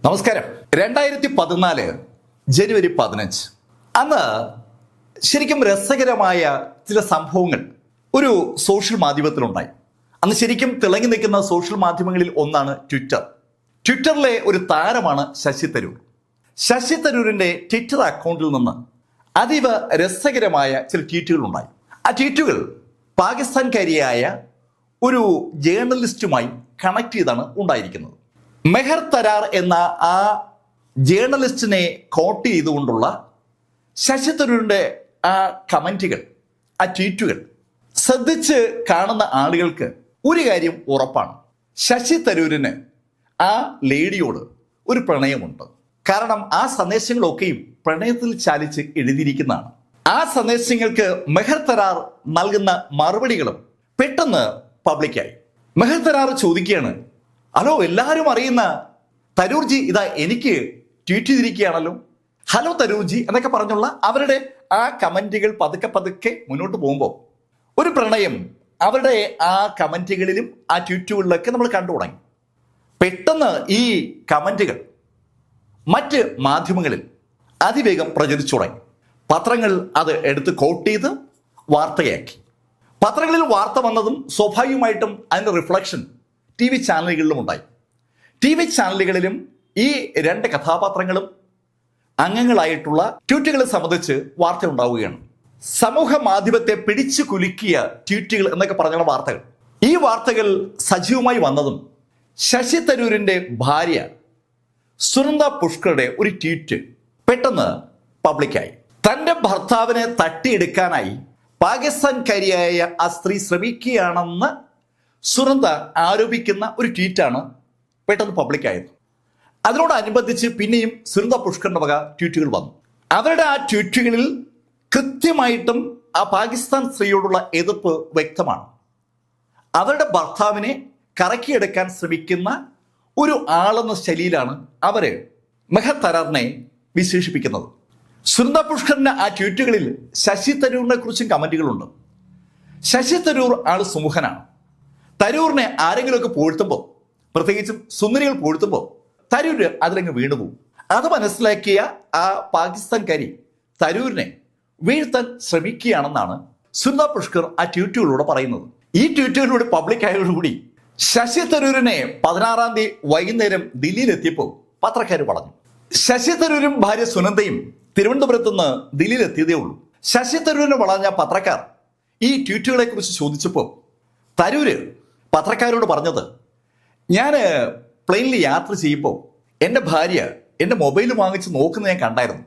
നമസ്കാരം. 2014 ജനുവരി 15 അന്ന് ശരിക്കും രസകരമായ ചില സംഭവങ്ങൾ ഒരു സോഷ്യൽ മാധ്യമത്തിലുണ്ടായി. അന്ന് ശരിക്കും തിളങ്ങി നിൽക്കുന്ന സോഷ്യൽ മാധ്യമങ്ങളിൽ ഒന്നാണ് ട്വിറ്റർ. ട്വിറ്ററിലെ ഒരു താരമാണ് ശശി തരൂർ. ശശി തരൂരിന്റെ ട്വിറ്റർ അക്കൗണ്ടിൽ നിന്ന് അതീവ രസകരമായ ചില ട്വീറ്റുകൾ ഉണ്ടായി. ആ ട്വീറ്റുകൾ പാകിസ്ഥാൻകാരിയായ ഒരു ജേർണലിസ്റ്റുമായി കണക്ട് ചെയ്താണ് ഉണ്ടായിരിക്കുന്നത്. മെഹർ തരാർ എന്ന ആ ജേർണലിസ്റ്റിനെ കോട്ട് ചെയ്തുകൊണ്ടുള്ള ശശി തരൂരിന്റെ ആ കമന്റുകൾ, ആ ട്വീറ്റുകൾ ശ്രദ്ധിച്ച് കാണുന്ന ആളുകൾക്ക് ഒരു കാര്യം ഉറപ്പാണ്: ശശി തരൂരിന് ആ ലേഡിയോട് ഒരു പ്രണയമുണ്ട്. കാരണം ആ സന്ദേശങ്ങളൊക്കെയും പ്രണയത്തിൽ ചാലിച്ച് എഴുതിയിരിക്കുന്നതാണ്. ആ സന്ദേശങ്ങൾക്ക് മെഹർ തരാർ നൽകുന്ന മറുപടികളും പെട്ടെന്ന് പബ്ലിക്കായി. മെഹർ തരാർ ചോദിക്കുകയാണ്, ഹലോ, എല്ലാവരും അറിയുന്ന തരൂർജി ഇതാ എനിക്ക് ട്വീറ്റ് ചെയ്തിരിക്കുകയാണല്ലോ, ഹലോ തരൂർജി എന്നൊക്കെ പറഞ്ഞുള്ള അവരുടെ ആ കമന്റുകൾ പതുക്കെ മുന്നോട്ട് പോകുമ്പോൾ ഒരു പ്രണയം അവരുടെ ആ കമന്റുകളിലും ആ ട്വീറ്റുകളിലൊക്കെ നമ്മൾ കണ്ടു തുടങ്ങി. പെട്ടെന്ന് ഈ കമന്റുകൾ മറ്റ് മാധ്യമങ്ങളിൽ അതിവേഗം പ്രചരിച്ചു തുടങ്ങി. പത്രങ്ങൾ അത് എടുത്ത് കോട്ട് ചെയ്ത് വാർത്തയാക്കി. പത്രങ്ങളിൽ വാർത്ത വന്നതും സ്വാഭാവികമായിട്ടും അതിൻ്റെ റിഫ്ലക്ഷൻ TV ചാനലുകളിലും ഉണ്ടായി. TV ചാനലുകളിലും ഈ രണ്ട് കഥാപാത്രങ്ങളും അംഗങ്ങളായിട്ടുള്ള ട്വീറ്റുകളെ സംബന്ധിച്ച് വാർത്ത ഉണ്ടാവുകയാണ്. സമൂഹ മാധ്യമത്തെ പിടിച്ചു കുലുക്കിയ ട്വീറ്റുകൾ എന്നൊക്കെ പറഞ്ഞുള്ള വാർത്തകൾ. ഈ വാർത്തകൾ സജീവമായി വന്നതും ശശി തരൂരിന്റെ ഭാര്യ സുനന്ദ പുഷ്കറുടെ ഒരു ട്വീറ്റ് പെട്ടെന്ന് പബ്ലിക്കായി. തന്റെ ഭർത്താവിനെ തട്ടിയെടുക്കാനായി പാകിസ്ഥാൻകാരിയായ ആ സ്ത്രീ ശ്രമിക്കുകയാണെന്ന് സുനന്ദ ആരോപിക്കുന്ന ഒരു ട്വീറ്റാണ് പെട്ടെന്ന് പബ്ലിക്കായത്. അതിനോടനുബന്ധിച്ച് പിന്നെയും സുനന്ദ പുഷ്കറിന്റെ വക ട്വീറ്റുകൾ വന്നു. അവരുടെ ആ ട്വീറ്റുകളിൽ കൃത്യമായിട്ടും ആ പാകിസ്ഥാൻ സ്ത്രീയോടുള്ള എതിർപ്പ് വ്യക്തമാണ്. അവരുടെ ഭർത്താവിനെ കറക്കിയെടുക്കാൻ ശ്രമിക്കുന്ന ഒരു ആളെന്ന ശൈലിയിലാണ് അവര് മെഹർ തരാറിനെ വിശേഷിപ്പിക്കുന്നത്. സുനന്ദ പുഷ്കറിന്റെ ആ ട്വീറ്റുകളിൽ ശശി തരൂരിനെ കുറിച്ചും കമന്റുകളുണ്ട്. ശശി തരൂർ ആള് സുമുഖനാണ്. തരൂരിനെ ആരെങ്കിലുമൊക്കെ പോഴ്ത്തുമ്പോൾ, പ്രത്യേകിച്ചും സുന്ദരികൾ പോഴ്ത്തുമ്പോൾ തരൂര് അതിലങ്ങ് വീണുപോകും. അത് മനസ്സിലാക്കിയ ആ പാകിസ്ഥാൻകാരി തരൂരിനെ വീഴ്ത്താൻ ശ്രമിക്കുകയാണെന്നാണ് സുനന്ദ പുഷ്കർ ആ ട്വീറ്റുകളിലൂടെ പറയുന്നത്. ഈ ട്വീറ്റുകളിലൂടെ പബ്ലിക് ആയതോടുകൂടി ശശി തരൂരിനെ 16-ാം തീയതി വൈകുന്നേരം ദില്ലിയിലെത്തിയപ്പോൾ പത്രക്കാർ പറഞ്ഞു. ശശി തരൂരും ഭാര്യ സുനന്ദയും തിരുവനന്തപുരത്ത് നിന്ന് ദില്ലിയിലെത്തിയതേ ഉള്ളൂ. ശശി തരൂരിനെ വളഞ്ഞ പത്രക്കാർ ഈ ട്വീറ്റുകളെ കുറിച്ച് ചോദിച്ചപ്പോൾ തരൂര് പത്രക്കാരോട് പറഞ്ഞത്, ഞാൻ പ്ലെയിനിൽ യാത്ര ചെയ്യുമ്പോൾ എൻ്റെ ഭാര്യ എൻ്റെ മൊബൈൽ വാങ്ങിച്ച് നോക്കുന്നത് ഞാൻ കണ്ടായിരുന്നു.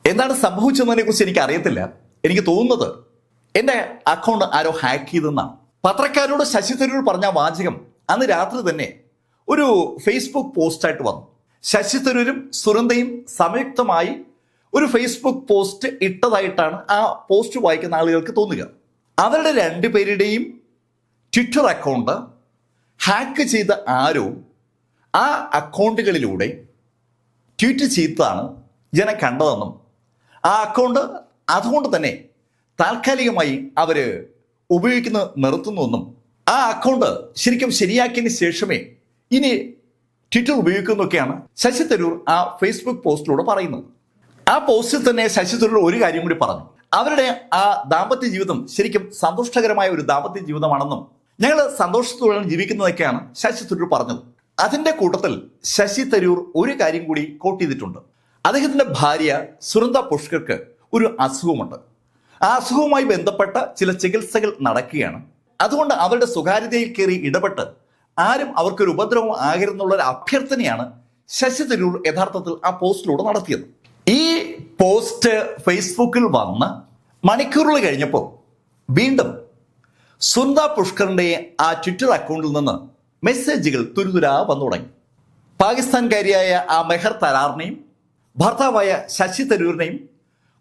എന്താണ് സംഭവിച്ചതിനെ കുറിച്ച് എനിക്ക് അറിയത്തില്ല. എനിക്ക് തോന്നുന്നത് എൻ്റെ അക്കൗണ്ട് ആരോ ഹാക്ക് ചെയ്തെന്നാണ്. പത്രക്കാരോട് ശശി തരൂർ പറഞ്ഞ വാചകം അന്ന് രാത്രി തന്നെ ഒരു ഫേസ്ബുക്ക് പോസ്റ്റായിട്ട് വന്നു. ശശി തരൂരും സുനന്ദയും സംയുക്തമായി ഒരു ഫേസ്ബുക്ക് പോസ്റ്റ് ഇട്ടതായിട്ടാണ് ആ പോസ്റ്റ് വായിക്കുന്ന ആളുകൾക്ക് തോന്നുക. അവരുടെ രണ്ടുപേരുടെയും ട്വിറ്റർ അക്കൗണ്ട് ഹാക്ക് ചെയ്ത ആരോ ആ അക്കൗണ്ടുകളിലൂടെ ട്വീറ്റ് ചെയ്തതാണ് ജനം കണ്ടതെന്നും ആ അക്കൗണ്ട് അതുകൊണ്ട് തന്നെ താൽക്കാലികമായി അവർ ഉപയോഗിക്കുന്നത് നിർത്തുന്നുവെന്നും ആ അക്കൗണ്ട് ശരിക്കും ശരിയാക്കിയതിന് ശേഷമേ ഇനി ട്വിറ്റർ ഉപയോഗിക്കുന്നൊക്കെയാണ് ശശി തരൂർ ആ ഫേസ്ബുക്ക് പോസ്റ്റിലൂടെ പറയുന്നത്. ആ പോസ്റ്റിൽ തന്നെ ശശി തരൂർ ഒരു കാര്യം കൂടി പറഞ്ഞു. അവരുടെ ആ ദാമ്പത്യ ജീവിതം ശരിക്കും സന്തുഷ്ടകരമായ ഒരു ദാമ്പത്യ ജീവിതമാണെന്നും ഞങ്ങൾ സന്തോഷത്തോടെ ജീവിക്കുന്നതൊക്കെയാണ് ശശി തരൂർ പറഞ്ഞത്. അതിന്റെ കൂട്ടത്തിൽ ശശി തരൂർ ഒരു കാര്യം കൂടി കോട്ട് ചെയ്തിട്ടുണ്ട്. അദ്ദേഹത്തിന്റെ ഭാര്യ സുനന്ദ പുഷ്കർക്ക് ഒരു അസുഖമുണ്ട്. ആ അസുഖവുമായി ബന്ധപ്പെട്ട ചില ചികിത്സകൾ നടക്കുകയാണ്. അതുകൊണ്ട് അവരുടെ സ്വകാര്യതയിൽ കയറി ഇടപെട്ട് ആരും അവർക്കൊരു ഉപദ്രവം ആകരുതെന്നുള്ള ഒരു അഭ്യർത്ഥനയാണ് ശശി തരൂർ യഥാർത്ഥത്തിൽ ആ പോസ്റ്റിലൂടെ നടത്തിയത്. ഈ പോസ്റ്റ് ഫേസ്ബുക്കിൽ വന്ന് മണിക്കൂറുകൾ കഴിഞ്ഞപ്പോൾ വീണ്ടും സുനന്ദ പുഷ്കറിന്റെ ആ ട്വിറ്റർ അക്കൗണ്ടിൽ നിന്ന് മെസ്സേജുകൾ തുരുതുരാ വന്നു തുടങ്ങി. പാകിസ്ഥാൻകാരിയായ ആ മെഹർ തരാറിനെയും ഭർത്താവായ ശശി തരൂരിനെയും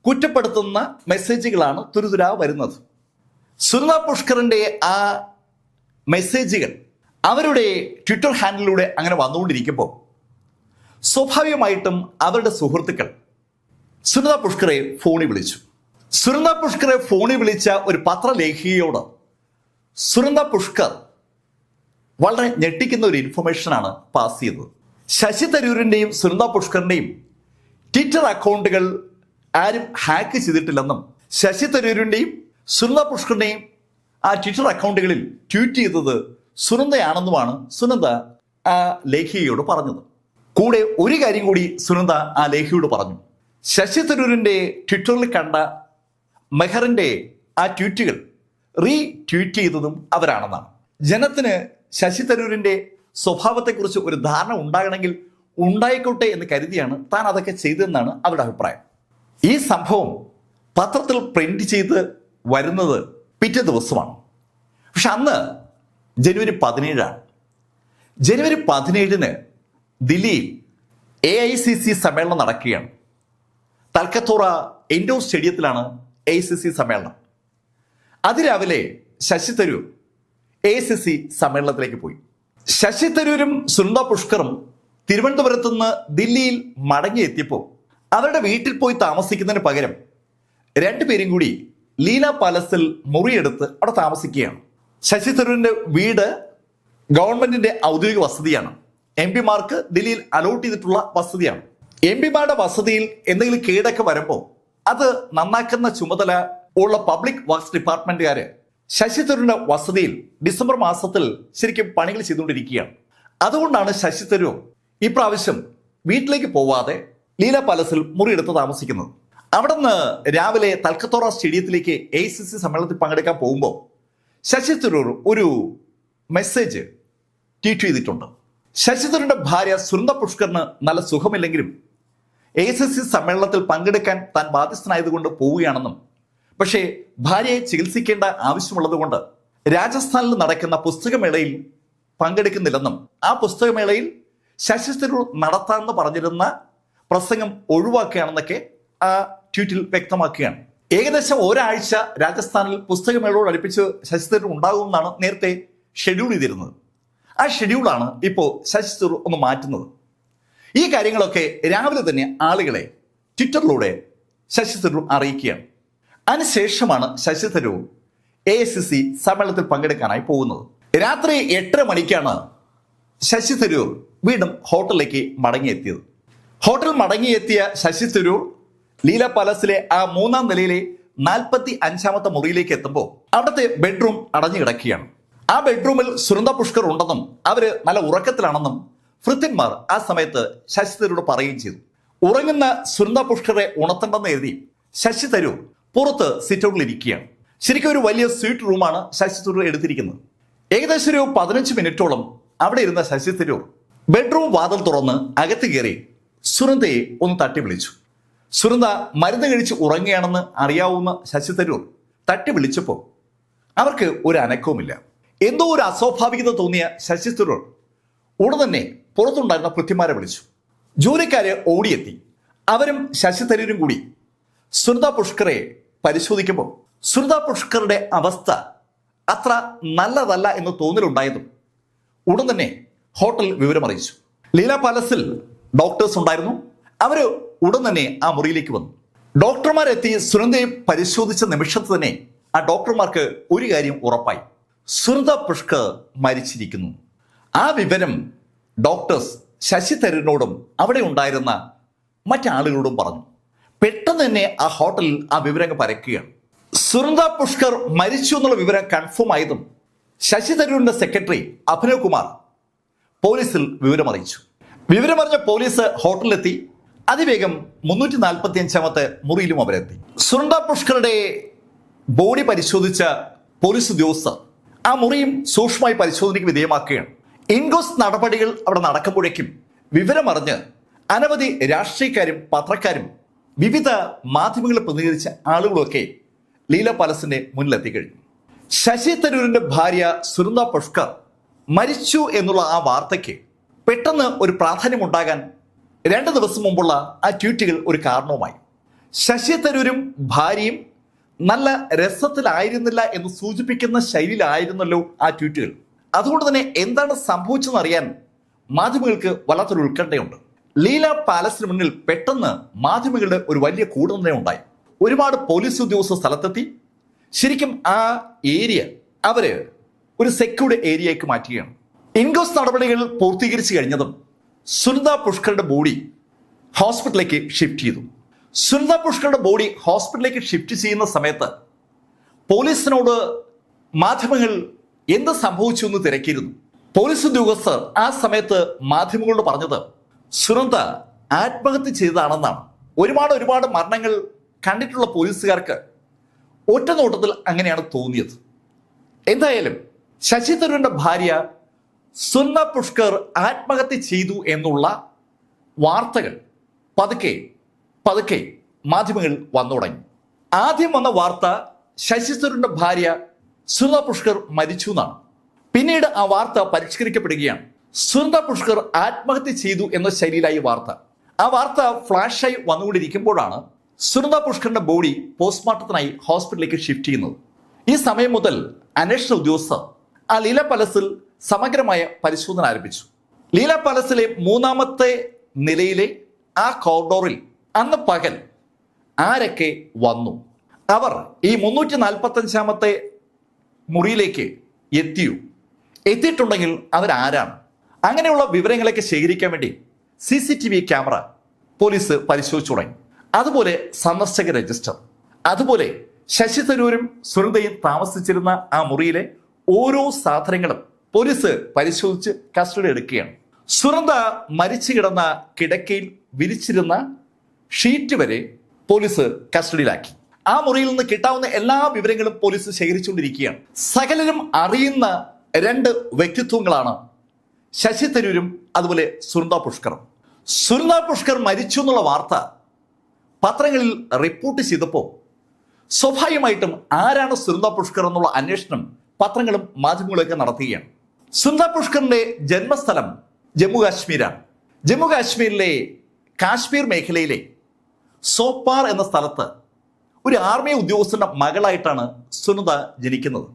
കുറ്റപ്പെടുത്തുന്ന മെസ്സേജുകളാണ് തുരുതുരാ വരുന്നത്. സുനന്ദ പുഷ്കറിന്റെ ആ മെസ്സേജുകൾ അവരുടെ ട്വിറ്റർ ഹാൻഡിലൂടെ അങ്ങനെ വന്നുകൊണ്ടിരിക്കുമ്പോൾ സ്വാഭാവികമായിട്ടും അവരുടെ സുഹൃത്തുക്കൾ സുനന്ദ പുഷ്കറെ ഫോണിൽ വിളിച്ചു. സുനന്ദ പുഷ്കറെ ഫോണിൽ വിളിച്ച ഒരു പത്രലേഖികയോട് സുനന്ദ പുഷ്കർ വളരെ ഞെട്ടിക്കുന്ന ഒരു ഇൻഫർമേഷനാണ് പാസ് ചെയ്തത്. ശശി തരൂരിന്റെയും സുനന്ദ പുഷ്കറിന്റെയും ട്വിറ്റർ അക്കൗണ്ടുകൾ ആരും ഹാക്ക് ചെയ്തിട്ടില്ലെന്നും ശശി തരൂരിന്റെയും സുനന്ദ പുഷ്കറിന്റെയും ആ ട്വിറ്റർ അക്കൗണ്ടുകളിൽ ട്വീറ്റ് ചെയ്തത് സുനന്ദയാണെന്നുമാണ് സുനന്ദ ആ ലേഖികയോട് പറഞ്ഞത്. കൂടെ ഒരു കാര്യം കൂടി സുനന്ദ ആ ലേഖിയോട് പറഞ്ഞു. ശശി തരൂരിന്റെ ട്വിറ്ററിൽ കണ്ട മെഹറിന്റെ ആ ട്വീറ്റുകൾ ട്വീറ്റ് ചെയ്തതും അവരാണെന്നാണ്. ജനത്തിന് ശശി തരൂരിന്റെ സ്വഭാവത്തെക്കുറിച്ച് ഒരു ധാരണ ഉണ്ടാകണമെങ്കിൽ ഉണ്ടായിക്കോട്ടെ എന്ന് കരുതിയാണ് താൻ അതൊക്കെ ചെയ്തതെന്നാണ് അവരുടെ അഭിപ്രായം. ഈ സംഭവം പത്രത്തിൽ പ്രിന്റ് ചെയ്ത് വരുന്നത് പിറ്റേ ദിവസമാണ്. പക്ഷെ അന്ന് ജനുവരി 17 ജനുവരി 17 ദില്ലിയിൽ AICC സമ്മേളനം നടക്കുകയാണ്. തൽക്കത്തോറ ഇൻഡോർ സ്റ്റേഡിയത്തിലാണ് AICC സമ്മേളനം. അതിരാവിലെ ശശി തരൂർ AICC സമ്മേളനത്തിലേക്ക് പോയി. ശശി തരൂരും സുനന്ദ പുഷ്കറും തിരുവനന്തപുരത്ത് നിന്ന് ദില്ലിയിൽ മടങ്ങിയെത്തിയപ്പോൾ അവരുടെ വീട്ടിൽ പോയി താമസിക്കുന്നതിന് പകരം രണ്ടുപേരും കൂടി ലീല പാലസിൽ മുറിയെടുത്ത് അവിടെ താമസിക്കുകയാണ്. ശശി തരൂരിന്റെ വീട് ഗവൺമെന്റിന്റെ ഔദ്യോഗിക വസതിയാണ്. MP മാർക്ക് ദില്ലിയിൽ അലോട്ട് ചെയ്തിട്ടുള്ള വസതിയാണ്. MP മാരുടെ വസതിയിൽ എന്തെങ്കിലും കേടൊക്കെ വരുമ്പോൾ അത് നന്നാക്കുന്ന ചുമതല ഉള്ള പബ്ലിക് വർക്ക്സ് ഡിപ്പാർട്ട്മെന്റുകാര് ശശി തരൂരിന്റെ വസതിയിൽ ഡിസംബർ മാസത്തിൽ ശരിക്കും പണികൾ ചെയ്തുകൊണ്ടിരിക്കുകയാണ്. അതുകൊണ്ടാണ് ശശി തരൂർ ഇപ്രാവശ്യം വീട്ടിലേക്ക് പോവാതെ ലീല പാലസിൽ മുറിയെടുത്ത് താമസിക്കുന്നത്. അവിടെ നിന്ന് രാവിലെ തൽക്കത്തോറ സ്റ്റേഡിയത്തിലേക്ക് AICC സമ്മേളനത്തിൽ പങ്കെടുക്കാൻ പോകുമ്പോൾ ശശി തരൂർ ഒരു മെസ്സേജ് ട്വീറ്റ് ചെയ്തിട്ടുണ്ട്. ശശി തരൂരിന്റെ ഭാര്യ സുനന്ദ പുഷ്കറിന് നല്ല സുഖമില്ലെങ്കിലും AICC സമ്മേളനത്തിൽ പങ്കെടുക്കാൻ താൻ ബാധ്യസ്ഥനായതുകൊണ്ട് പോവുകയാണെന്നും പക്ഷേ ഭാര്യയെ ചികിത്സിക്കേണ്ട ആവശ്യമുള്ളത് കൊണ്ട് രാജസ്ഥാനിൽ നടക്കുന്ന പുസ്തകമേളയിൽ പങ്കെടുക്കുന്നില്ലെന്നും ആ പുസ്തകമേളയിൽ ശശി തരൂർ നടത്താമെന്ന് പറഞ്ഞിരുന്ന പ്രസംഗം ഒഴിവാക്കുകയാണെന്നൊക്കെ ആ ട്വീറ്റിൽ വ്യക്തമാക്കുകയാണ്. ഏകദേശം ഒരാഴ്ച രാജസ്ഥാനിൽ പുസ്തകമേളയോട് അടുപ്പിച്ച് ശശി തരൂർ ഉണ്ടാകുമെന്നാണ് നേരത്തെ ഷെഡ്യൂൾ ചെയ്തിരുന്നത്. ആ ഷെഡ്യൂളാണ് ഇപ്പോൾ ശശി തരൂർ ഒന്ന് മാറ്റുന്നത്. ഈ കാര്യങ്ങളൊക്കെ രാവിലെ തന്നെ ആളുകളെ ട്വിറ്ററിലൂടെ ശശി തരൂർ അറിയിക്കുകയാണ്. അതിനുശേഷമാണ് ശശി തരൂർ AICC സമ്മേളനത്തിൽ പങ്കെടുക്കാനായി പോകുന്നത്. രാത്രി 8:30 മണിക്കാണ് ശശി തരൂർ വീണ്ടും ഹോട്ടലിലേക്ക് മടങ്ങിയെത്തിയത്. ഹോട്ടൽ മടങ്ങിയെത്തിയ ശശി തരൂർ ലീല പാലസിലെ ആ 3-ാം നിലയിലെ 45-ാമത്തെ മുറിയിലേക്ക് എത്തുമ്പോൾ അവിടുത്തെ ബെഡ്റൂം അടഞ്ഞു കിടക്കുകയാണ്. ആ ബെഡ്റൂമിൽ സുനന്ദ പുഷ്കർ ഉണ്ടെന്നും അവര് നല്ല ഉറക്കത്തിലാണെന്നും ഭൃത്യന്മാർ ആ സമയത്ത് ശശി തരൂരോട് പറയുകയും ചെയ്തു. ഉറങ്ങുന്ന സുനന്ദ പുഷ്കറെ ഉണർത്തേണ്ടെന്ന് എഴുതി ശശി തരൂർ പുറത്ത് സിറ്റൗട്ടിൽ ഇരിക്കുകയാണ്. ശരിക്കും ഒരു വലിയ സ്വീറ്റ് റൂമാണ് ശശി തരൂർ എടുത്തിരിക്കുന്നത്. ഏകദേശം ഒരു 15 മിനിറ്റോളം അവിടെ ഇരുന്ന ശശി തരൂർ ബെഡ്റൂം വാതിൽ തുറന്ന് അകത്ത് കയറി സുനന്ദയെ ഒന്ന് തട്ടി വിളിച്ചു. സുനന്ദ മരുന്ന് കഴിച്ച് ഉറങ്ങുകയാണെന്ന് അറിയാവുന്ന ശശി തരൂർ തട്ടി വിളിച്ചപ്പോൾ അവർക്ക് ഒരു അനക്കവുമില്ല. എന്തോ ഒരു അസ്വാഭാവികത തോന്നിയ ശശി തരൂർ ഉടൻ തന്നെ പുറത്തുണ്ടായിരുന്ന ഭൃത്യന്മാരെ വിളിച്ചു. ജോലിക്കാര് ഓടിയെത്തി. അവരും ശശി തരൂരും കൂടി സുനന്ദ പുഷ്കറെ പരിശോധിക്കുമ്പോൾ സുനന്ദ പുഷ്കറുടെ അവസ്ഥ അത്ര നല്ലതല്ല എന്ന് തോന്നലുണ്ടായതും ഉടൻ തന്നെ ഹോട്ടൽ വിവരമറിയിച്ചു. ലീല പാലസിൽ ഡോക്ടേഴ്സ് ഉണ്ടായിരുന്നു. അവര് ഉടൻ തന്നെ ആ മുറിയിലേക്ക് വന്നു. ഡോക്ടർമാരെത്തി സുനന്ദയെ പരിശോധിച്ച നിമിഷത്ത് തന്നെ ആ ഡോക്ടർമാർക്ക് ഒരു കാര്യം ഉറപ്പായി: സുനന്ദ പുഷ്കർ മരിച്ചിരിക്കുന്നു. ആ വിവരം ഡോക്ടേഴ്സ് ശശി തരൂരിനോടും അവിടെ ഉണ്ടായിരുന്ന മറ്റാളുകളോടും പറഞ്ഞു. പെട്ടെന്ന് തന്നെ ആ ഹോട്ടലിൽ ആ വിവരങ്ങൾ പരക്കുകയാണ്. സുനന്ദ പുഷ്കർ മരിച്ചു എന്നുള്ള വിവരം കൺഫേം ആയതും ശശി തരൂരിന്റെ സെക്രട്ടറി അഭിനവ് കുമാർ പോലീസിൽ വിവരമറിയിച്ചു. വിവരമറിഞ്ഞ പോലീസ് ഹോട്ടലിലെത്തി. അതിവേഗം 345-ാമത്തെ മുറിയിലും അവരെത്തി. സുനന്ദ പുഷ്കറുടെ ബോഡി പരിശോധിച്ച പോലീസ് ഉദ്യോഗസ്ഥർ ആ മുറിയും സൂക്ഷ്മമായി പരിശോധനയ്ക്ക് വിധേയമാക്കുകയാണ്. ഇൻക്വസ്റ്റ് നടപടികൾ അവിടെ നടക്കുമ്പോഴേക്കും വിവരമറിഞ്ഞ് അനവധി രാഷ്ട്രീയക്കാരും പത്രക്കാരും വിവിധ മാധ്യമങ്ങളെ പ്രതിനിധീകരിച്ച ആളുകളൊക്കെ ലീല പാലസിന്റെ മുന്നിലെത്തിക്കഴിഞ്ഞു. ശശി തരൂരിന്റെ ഭാര്യ സുനന്ദ പുഷ്കർ മരിച്ചു എന്നുള്ള ആ വാർത്തയ്ക്ക് പെട്ടെന്ന് ഒരു പ്രാധാന്യമുണ്ടാകാൻ 2 ദിവസം മുമ്പുള്ള ആ ട്വീറ്റുകൾ ഒരു കാരണവുമായി. ശശി തരൂരും ഭാര്യയും നല്ല രസത്തിലായിരുന്നില്ല എന്ന് സൂചിപ്പിക്കുന്ന ശൈലിയിലായിരുന്നല്ലോ ആ ട്വീറ്റുകൾ. അതുകൊണ്ട് തന്നെ എന്താണ് സംഭവിച്ചതെന്ന് അറിയാൻ മാധ്യമങ്ങൾക്ക് വല്ലാത്തൊരു ഉത്കണ്ഠയുണ്ട്. ലീല പാലസിന് മുന്നിൽ പെട്ടെന്ന് മാധ്യമങ്ങളുടെ ഒരു വലിയ കൂടനെ ഉണ്ടായി. ഒരുപാട് പോലീസ് ഉദ്യോഗസ്ഥർ സ്ഥലത്തെത്തി. ശരിക്കും ആ ഏരിയ അവര് ഒരു സെക്യൂർഡ് ഏരിയയ്ക്ക് മാറ്റുകയാണ്. ഇൻക്വസ്റ്റ് നടപടികൾ പൂർത്തീകരിച്ചു കഴിഞ്ഞതും സുനന്ദ പുഷ്കറുടെ ബോഡി ഹോസ്പിറ്റലിലേക്ക് ഷിഫ്റ്റ് ചെയ്തു. സുനന്ദ പുഷ്കറുടെ ബോഡി ഹോസ്പിറ്റലിലേക്ക് ഷിഫ്റ്റ് ചെയ്യുന്ന സമയത്ത് പോലീസിനോട് മാധ്യമങ്ങൾ എന്ത് സംഭവിച്ചു എന്ന് തിരക്കിയിരുന്നു. പോലീസ് ഉദ്യോഗസ്ഥർ ആ സമയത്ത് മാധ്യമങ്ങളോട് പറഞ്ഞത് സുനന്ദ ആത്മഹത്യ ചെയ്തതാണെന്നാണ്. ഒരുപാട് മരണങ്ങൾ കണ്ടിട്ടുള്ള പോലീസുകാർക്ക് ഒറ്റ നോട്ടത്തിൽ അങ്ങനെയാണ് തോന്നിയത്. എന്തായാലും ശശി തരൂരിന്റെ ഭാര്യ സുനന്ദ പുഷ്കർ ആത്മഹത്യ ചെയ്തു എന്നുള്ള വാർത്തകൾ പതുക്കെ മാധ്യമങ്ങളിൽ വന്നു തുടങ്ങി. ആദ്യം വന്ന വാർത്ത ശശി തരൂരിന്റെ ഭാര്യ സുനന്ദ പുഷ്കർ മരിച്ചു എന്നാണ്. പിന്നീട് ആ വാർത്ത പരിഷ്കരിക്കപ്പെടുകയാണ്. സുനന്ദ പുഷ്കർ ആത്മഹത്യ ചെയ്തു എന്ന ശൈലിയിലായി വാർത്ത. ആ വാർത്ത ഫ്ലാഷായി വന്നുകൊണ്ടിരിക്കുമ്പോഴാണ് സുനന്ദ പുഷ്കറിന്റെ ബോഡി പോസ്റ്റ്മോർട്ടത്തിനായി ഹോസ്പിറ്റലിലേക്ക് ഷിഫ്റ്റ് ചെയ്യുന്നത്. ഈ സമയം മുതൽ അന്വേഷണ ഉദ്യോഗസ്ഥർ ആ ലീല പാലസിൽ സമഗ്രമായ പരിശോധന ആരംഭിച്ചു. ലീല പാലസിലെ 3ാമത്തെ നിലയിലെ ആ കോറിഡോറിൽ അന്ന് പകൽ ആരൊക്കെ വന്നു, അവർ ഈ 345ാമത്തെ മുറിയിലേക്ക് എത്തിയിട്ടുണ്ടെങ്കിൽ അവരാരാണ്, അങ്ങനെയുള്ള വിവരങ്ങളൊക്കെ ശേഖരിക്കാൻ വേണ്ടി CCTV ക്യാമറ പോലീസ് പരിശോധിച്ചു തുടങ്ങി. അതുപോലെ സന്ദർശക രജിസ്റ്റർ, അതുപോലെ ശശി തരൂരും സുനന്ദയും താമസിച്ചിരുന്ന ആ മുറിയിലെ ഓരോ സാധനങ്ങളും പോലീസ് പരിശോധിച്ച് കസ്റ്റഡി എടുക്കുകയാണ്. സുനന്ദ മരിച്ചു കിടന്ന കിടക്കയിൽ വിരിച്ചിരുന്ന ഷീറ്റ് വരെ പോലീസ് കസ്റ്റഡിയിലാക്കി. ആ മുറിയിൽ നിന്ന് കിട്ടാവുന്ന എല്ലാ വിവരങ്ങളും പോലീസ് ശേഖരിച്ചുകൊണ്ടിരിക്കുകയാണ്. സകലരും അറിയുന്ന 2 വ്യക്തിത്വങ്ങളാണ് ശശി തരൂരും അതുപോലെ സുനന്ദ പുഷ്കറും. സുനന്ദ പുഷ്കർ മരിച്ചു എന്നുള്ള വാർത്ത പത്രങ്ങളിൽ റിപ്പോർട്ട് ചെയ്തപ്പോൾ സ്വാഭാവികമായിട്ടും ആരാണ് സുനന്ദ പുഷ്കർ എന്നുള്ള അന്വേഷണം പത്രങ്ങളും മാധ്യമങ്ങളൊക്കെ നടത്തുകയാണ്. സുനന്ദ പുഷ്കറിന്റെ ജന്മസ്ഥലം ജമ്മു കാശ്മീരാണ്. ജമ്മു കാശ്മീരിലെ കാശ്മീർ മേഖലയിലെ സോപ്പാർ എന്ന സ്ഥലത്ത് ഒരു ആർമി ഉദ്യോഗസ്ഥന്റെ മകളായിട്ടാണ് സുനന്ദ ജനിക്കുന്നത്.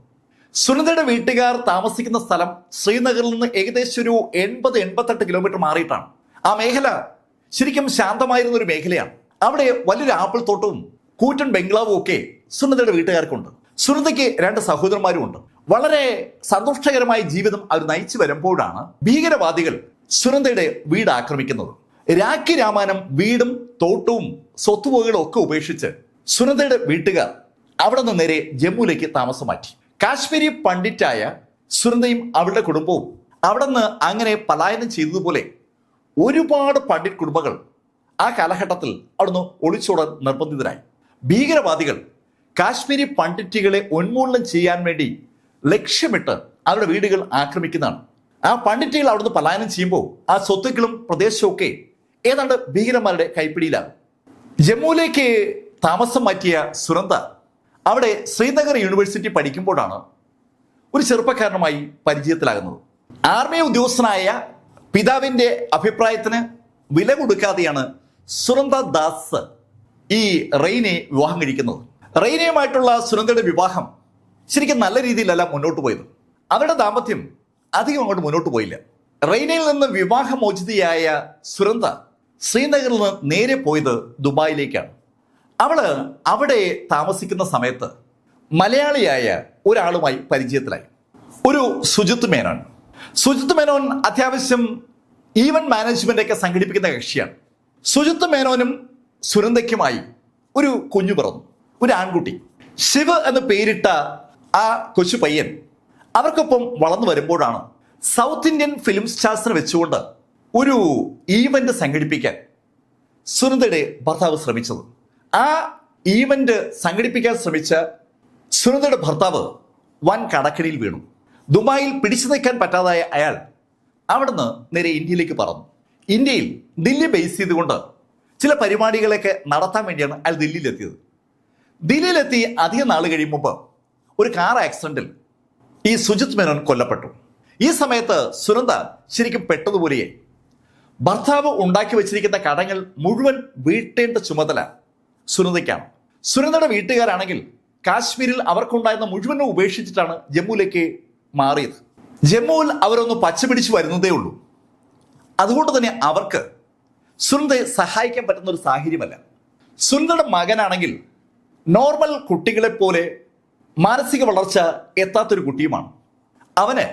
സുനന്ദയുടെ വീട്ടുകാർ താമസിക്കുന്ന സ്ഥലം ശ്രീനഗറിൽ നിന്ന് ഏകദേശം ഒരു 80-88 കിലോമീറ്റർ മാറിയിട്ടാണ്. ആ മേഖല ശരിക്കും ശാന്തമായിരുന്ന ഒരു മേഖലയാണ്. അവിടെ വലിയൊരു ആപ്പിൾ തോട്ടവും കൂറ്റൻ ബംഗ്ലാവും ഒക്കെ സുനന്ദയുടെ വീട്ടുകാർക്കുണ്ട്. സുനന്ദയ്ക്ക് 2 സഹോദരന്മാരും ഉണ്ട്. വളരെ സന്തുഷ്ടകരമായ ജീവിതം അവർ നയിച്ചു വരുമ്പോഴാണ് ഭീകരവാദികൾ സുനന്ദയുടെ വീട് ആക്രമിക്കുന്നത്. രാഖി രാമാനം വീടും തോട്ടവും സ്വത്തുവകകളും ഒക്കെ ഉപേക്ഷിച്ച് സുനന്ദയുടെ വീട്ടുകാർ അവിടെ നിന്ന് നേരെ ജമ്മുവിലേക്ക് താമസം മാറ്റി. കാശ്മീരി പണ്ഡിറ്റായ സുനന്ദയും അവരുടെ കുടുംബവും അവിടെ നിന്ന് അങ്ങനെ പലായനം ചെയ്തതുപോലെ ഒരുപാട് പണ്ഡിറ്റ് കുടുംബങ്ങൾ ആ കാലഘട്ടത്തിൽ അവിടുന്ന് ഒളിച്ചോടാൻ നിർബന്ധിതരായി. ഭീകരവാദികൾ കാശ്മീരി പണ്ഡിറ്റുകളെ ഉന്മൂലനം ചെയ്യാൻ വേണ്ടി ലക്ഷ്യമിട്ട് അവരുടെ വീടുകൾ ആക്രമിക്കുന്നതാണ്. ആ പണ്ഡിറ്റുകൾ അവിടുന്ന് പലായനം ചെയ്യുമ്പോൾ ആ സ്വത്തുക്കളും പ്രദേശവും ഒക്കെ ഏതാണ്ട് ഭീകരന്മാരുടെ കൈപ്പിടിയിലാണ്. ജമ്മുവിലേക്ക് താമസം മാറ്റിയ സുനന്ദ അവിടെ ശ്രീനഗർ യൂണിവേഴ്സിറ്റി പഠിക്കുമ്പോഴാണ് ഒരു ചെറുപ്പക്കാരനുമായി പരിചയത്തിലാകുന്നത്. ആർമി ഉദ്യോഗസ്ഥനായ പിതാവിന്റെ അഭിപ്രായത്തിന് വില കൊടുക്കാതെയാണ് സുനന്ദ ദാസ് ഈ റെയ്നെ വിവാഹം കഴിക്കുന്നത്. റെയ്നയുമായിട്ടുള്ള സുനന്ദയുടെ വിവാഹം ശരിക്കും നല്ല രീതിയിലല്ല മുന്നോട്ട് പോയത്. അവരുടെ ദാമ്പത്യം അധികം അങ്ങോട്ട് മുന്നോട്ട് പോയില്ല. റെയ്നയിൽ നിന്ന് വിവാഹമോചിതയായ സുനന്ദ ശ്രീനഗറിൽ നിന്ന് നേരെ പോയത് ദുബായിലേക്കാണ്. അവള് അവിടെ താമസിക്കുന്ന സമയത്ത് മലയാളിയായ ഒരാളുമായി പരിചയത്തിലായി. ഒരു സുജിത് മേനോൻ. സുജിത് മേനോൻ അത്യാവശ്യം ഈവന്റ് മാനേജ്മെന്റ് ഒക്കെ സംഘടിപ്പിക്കുന്ന കക്ഷിയാണ്. സുജിത് മേനോനും സുനന്ദയ്ക്കുമായി ഒരു കുഞ്ഞു പിറന്നു, ഒരു ആൺകുട്ടി. ശിവ് എന്ന് പേരിട്ട ആ കൊച്ചു പയ്യൻ അവർക്കൊപ്പം വളർന്നു വരുമ്പോഴാണ് സൗത്ത് ഇന്ത്യൻ ഫിലിം സ്റ്റാർസിനെ വെച്ചുകൊണ്ട് ഒരു ഈവന്റ് സംഘടിപ്പിക്കാൻ സുനന്ദയുടെ ഭർത്താവ് ശ്രമിച്ചത്. ആ ഈവന്റ് സംഘടിപ്പിക്കാൻ ശ്രമിച്ച സുനന്ദയുടെ ഭർത്താവ് വൻ കടക്കണിയിൽ വീണു. ദുബായിൽ പിടിച്ചു നിൽക്കാൻ പറ്റാതായ അയാൾ അവിടുന്ന് നേരെ ഇന്ത്യയിലേക്ക് പറന്നു. ഇന്ത്യയിൽ ദില്ലി ബേസ് ചെയ്തുകൊണ്ട് ചില പരിപാടികളൊക്കെ നടത്താൻ വേണ്ടിയാണ് അയാൾ ദില്ലിയിലെത്തിയത്. ദില്ലിയിലെത്തി അധികം നാൾ കഴിയുമ്പോൾ ഒരു കാർ ആക്സിഡന്റിൽ ഈ സുജിത് മേനോൻ കൊല്ലപ്പെട്ടു. ഈ സമയത്ത് സുനന്ദ ശരിക്കും പെട്ടതുപോലെയായി. ഭർത്താവ് ഉണ്ടാക്കി വെച്ചിരിക്കുന്ന കടങ്ങൾ മുഴുവൻ വീട്ടേണ്ട ചുമതല സുനന്ദയ്ക്കാണ്. സുനന്ദയുടെ വീട്ടുകാരാണെങ്കിൽ കാശ്മീരിൽ അവർക്കുണ്ടായിരുന്ന മുഴുവനും ഉപേക്ഷിച്ചിട്ടാണ് ജമ്മുവിലേക്ക് മാറിയത്. ജമ്മുവിൽ അവരൊന്ന് പച്ചപിടിച്ച് വരുന്നതേ ഉള്ളൂ. അതുകൊണ്ട് തന്നെ അവർക്ക് സുനന്ദയെ സഹായിക്കാൻ പറ്റുന്ന ഒരു സാഹചര്യമല്ല. സുനന്ദയുടെ മകനാണെങ്കിൽ നോർമൽ കുട്ടികളെ പോലെ മാനസിക വളർച്ച എത്താത്തൊരു കുട്ടിയുമാണ്. അവന്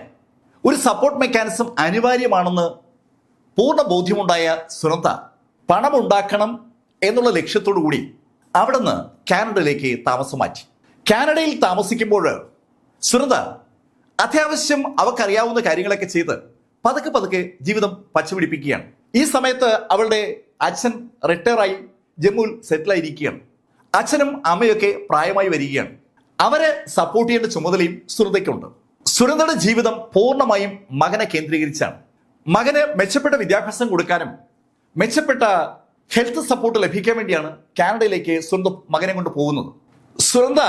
ഒരു സപ്പോർട്ട് മെക്കാനിസം അനിവാര്യമാണെന്ന് പൂർണ്ണ ബോധ്യമുണ്ടായ സുനന്ദ പണമുണ്ടാക്കണം എന്നുള്ള ലക്ഷ്യത്തോടു കൂടി അവിടുന്ന് കാനഡയിലേക്ക് താമസം മാറ്റി. കാനഡയിൽ താമസിക്കുമ്പോൾ സുനന്ദ അത്യാവശ്യം അവക്കറിയാവുന്ന കാര്യങ്ങളൊക്കെ ചെയ്ത് പതുക്കെ പതുക്കെ ജീവിതം പച്ചപിടിപ്പിക്കുകയാണ്. ഈ സമയത്ത് അവളുടെ അച്ഛൻ റിട്ടയറായി ജമ്മുവിൽ സെറ്റിലായിരിക്കുകയാണ്. അച്ഛനും അമ്മയൊക്കെ പ്രായമായി വരികയാണ്. അവരെ സപ്പോർട്ട് ചെയ്യേണ്ട ചുമതലയും സുനന്ദയ്ക്കുണ്ട്. സുനന്ദയുടെ ജീവിതം പൂർണ്ണമായും മകനെ കേന്ദ്രീകരിച്ചാണ്. മകന് മെച്ചപ്പെട്ട വിദ്യാഭ്യാസം കൊടുക്കാനും മെച്ചപ്പെട്ട ഹെൽത്ത് സപ്പോർട്ട് ലഭിക്കാൻ വേണ്ടിയാണ് കാനഡയിലേക്ക് സുനന്ദ മകനെ കൊണ്ട് പോകുന്നത്. സുനന്ദ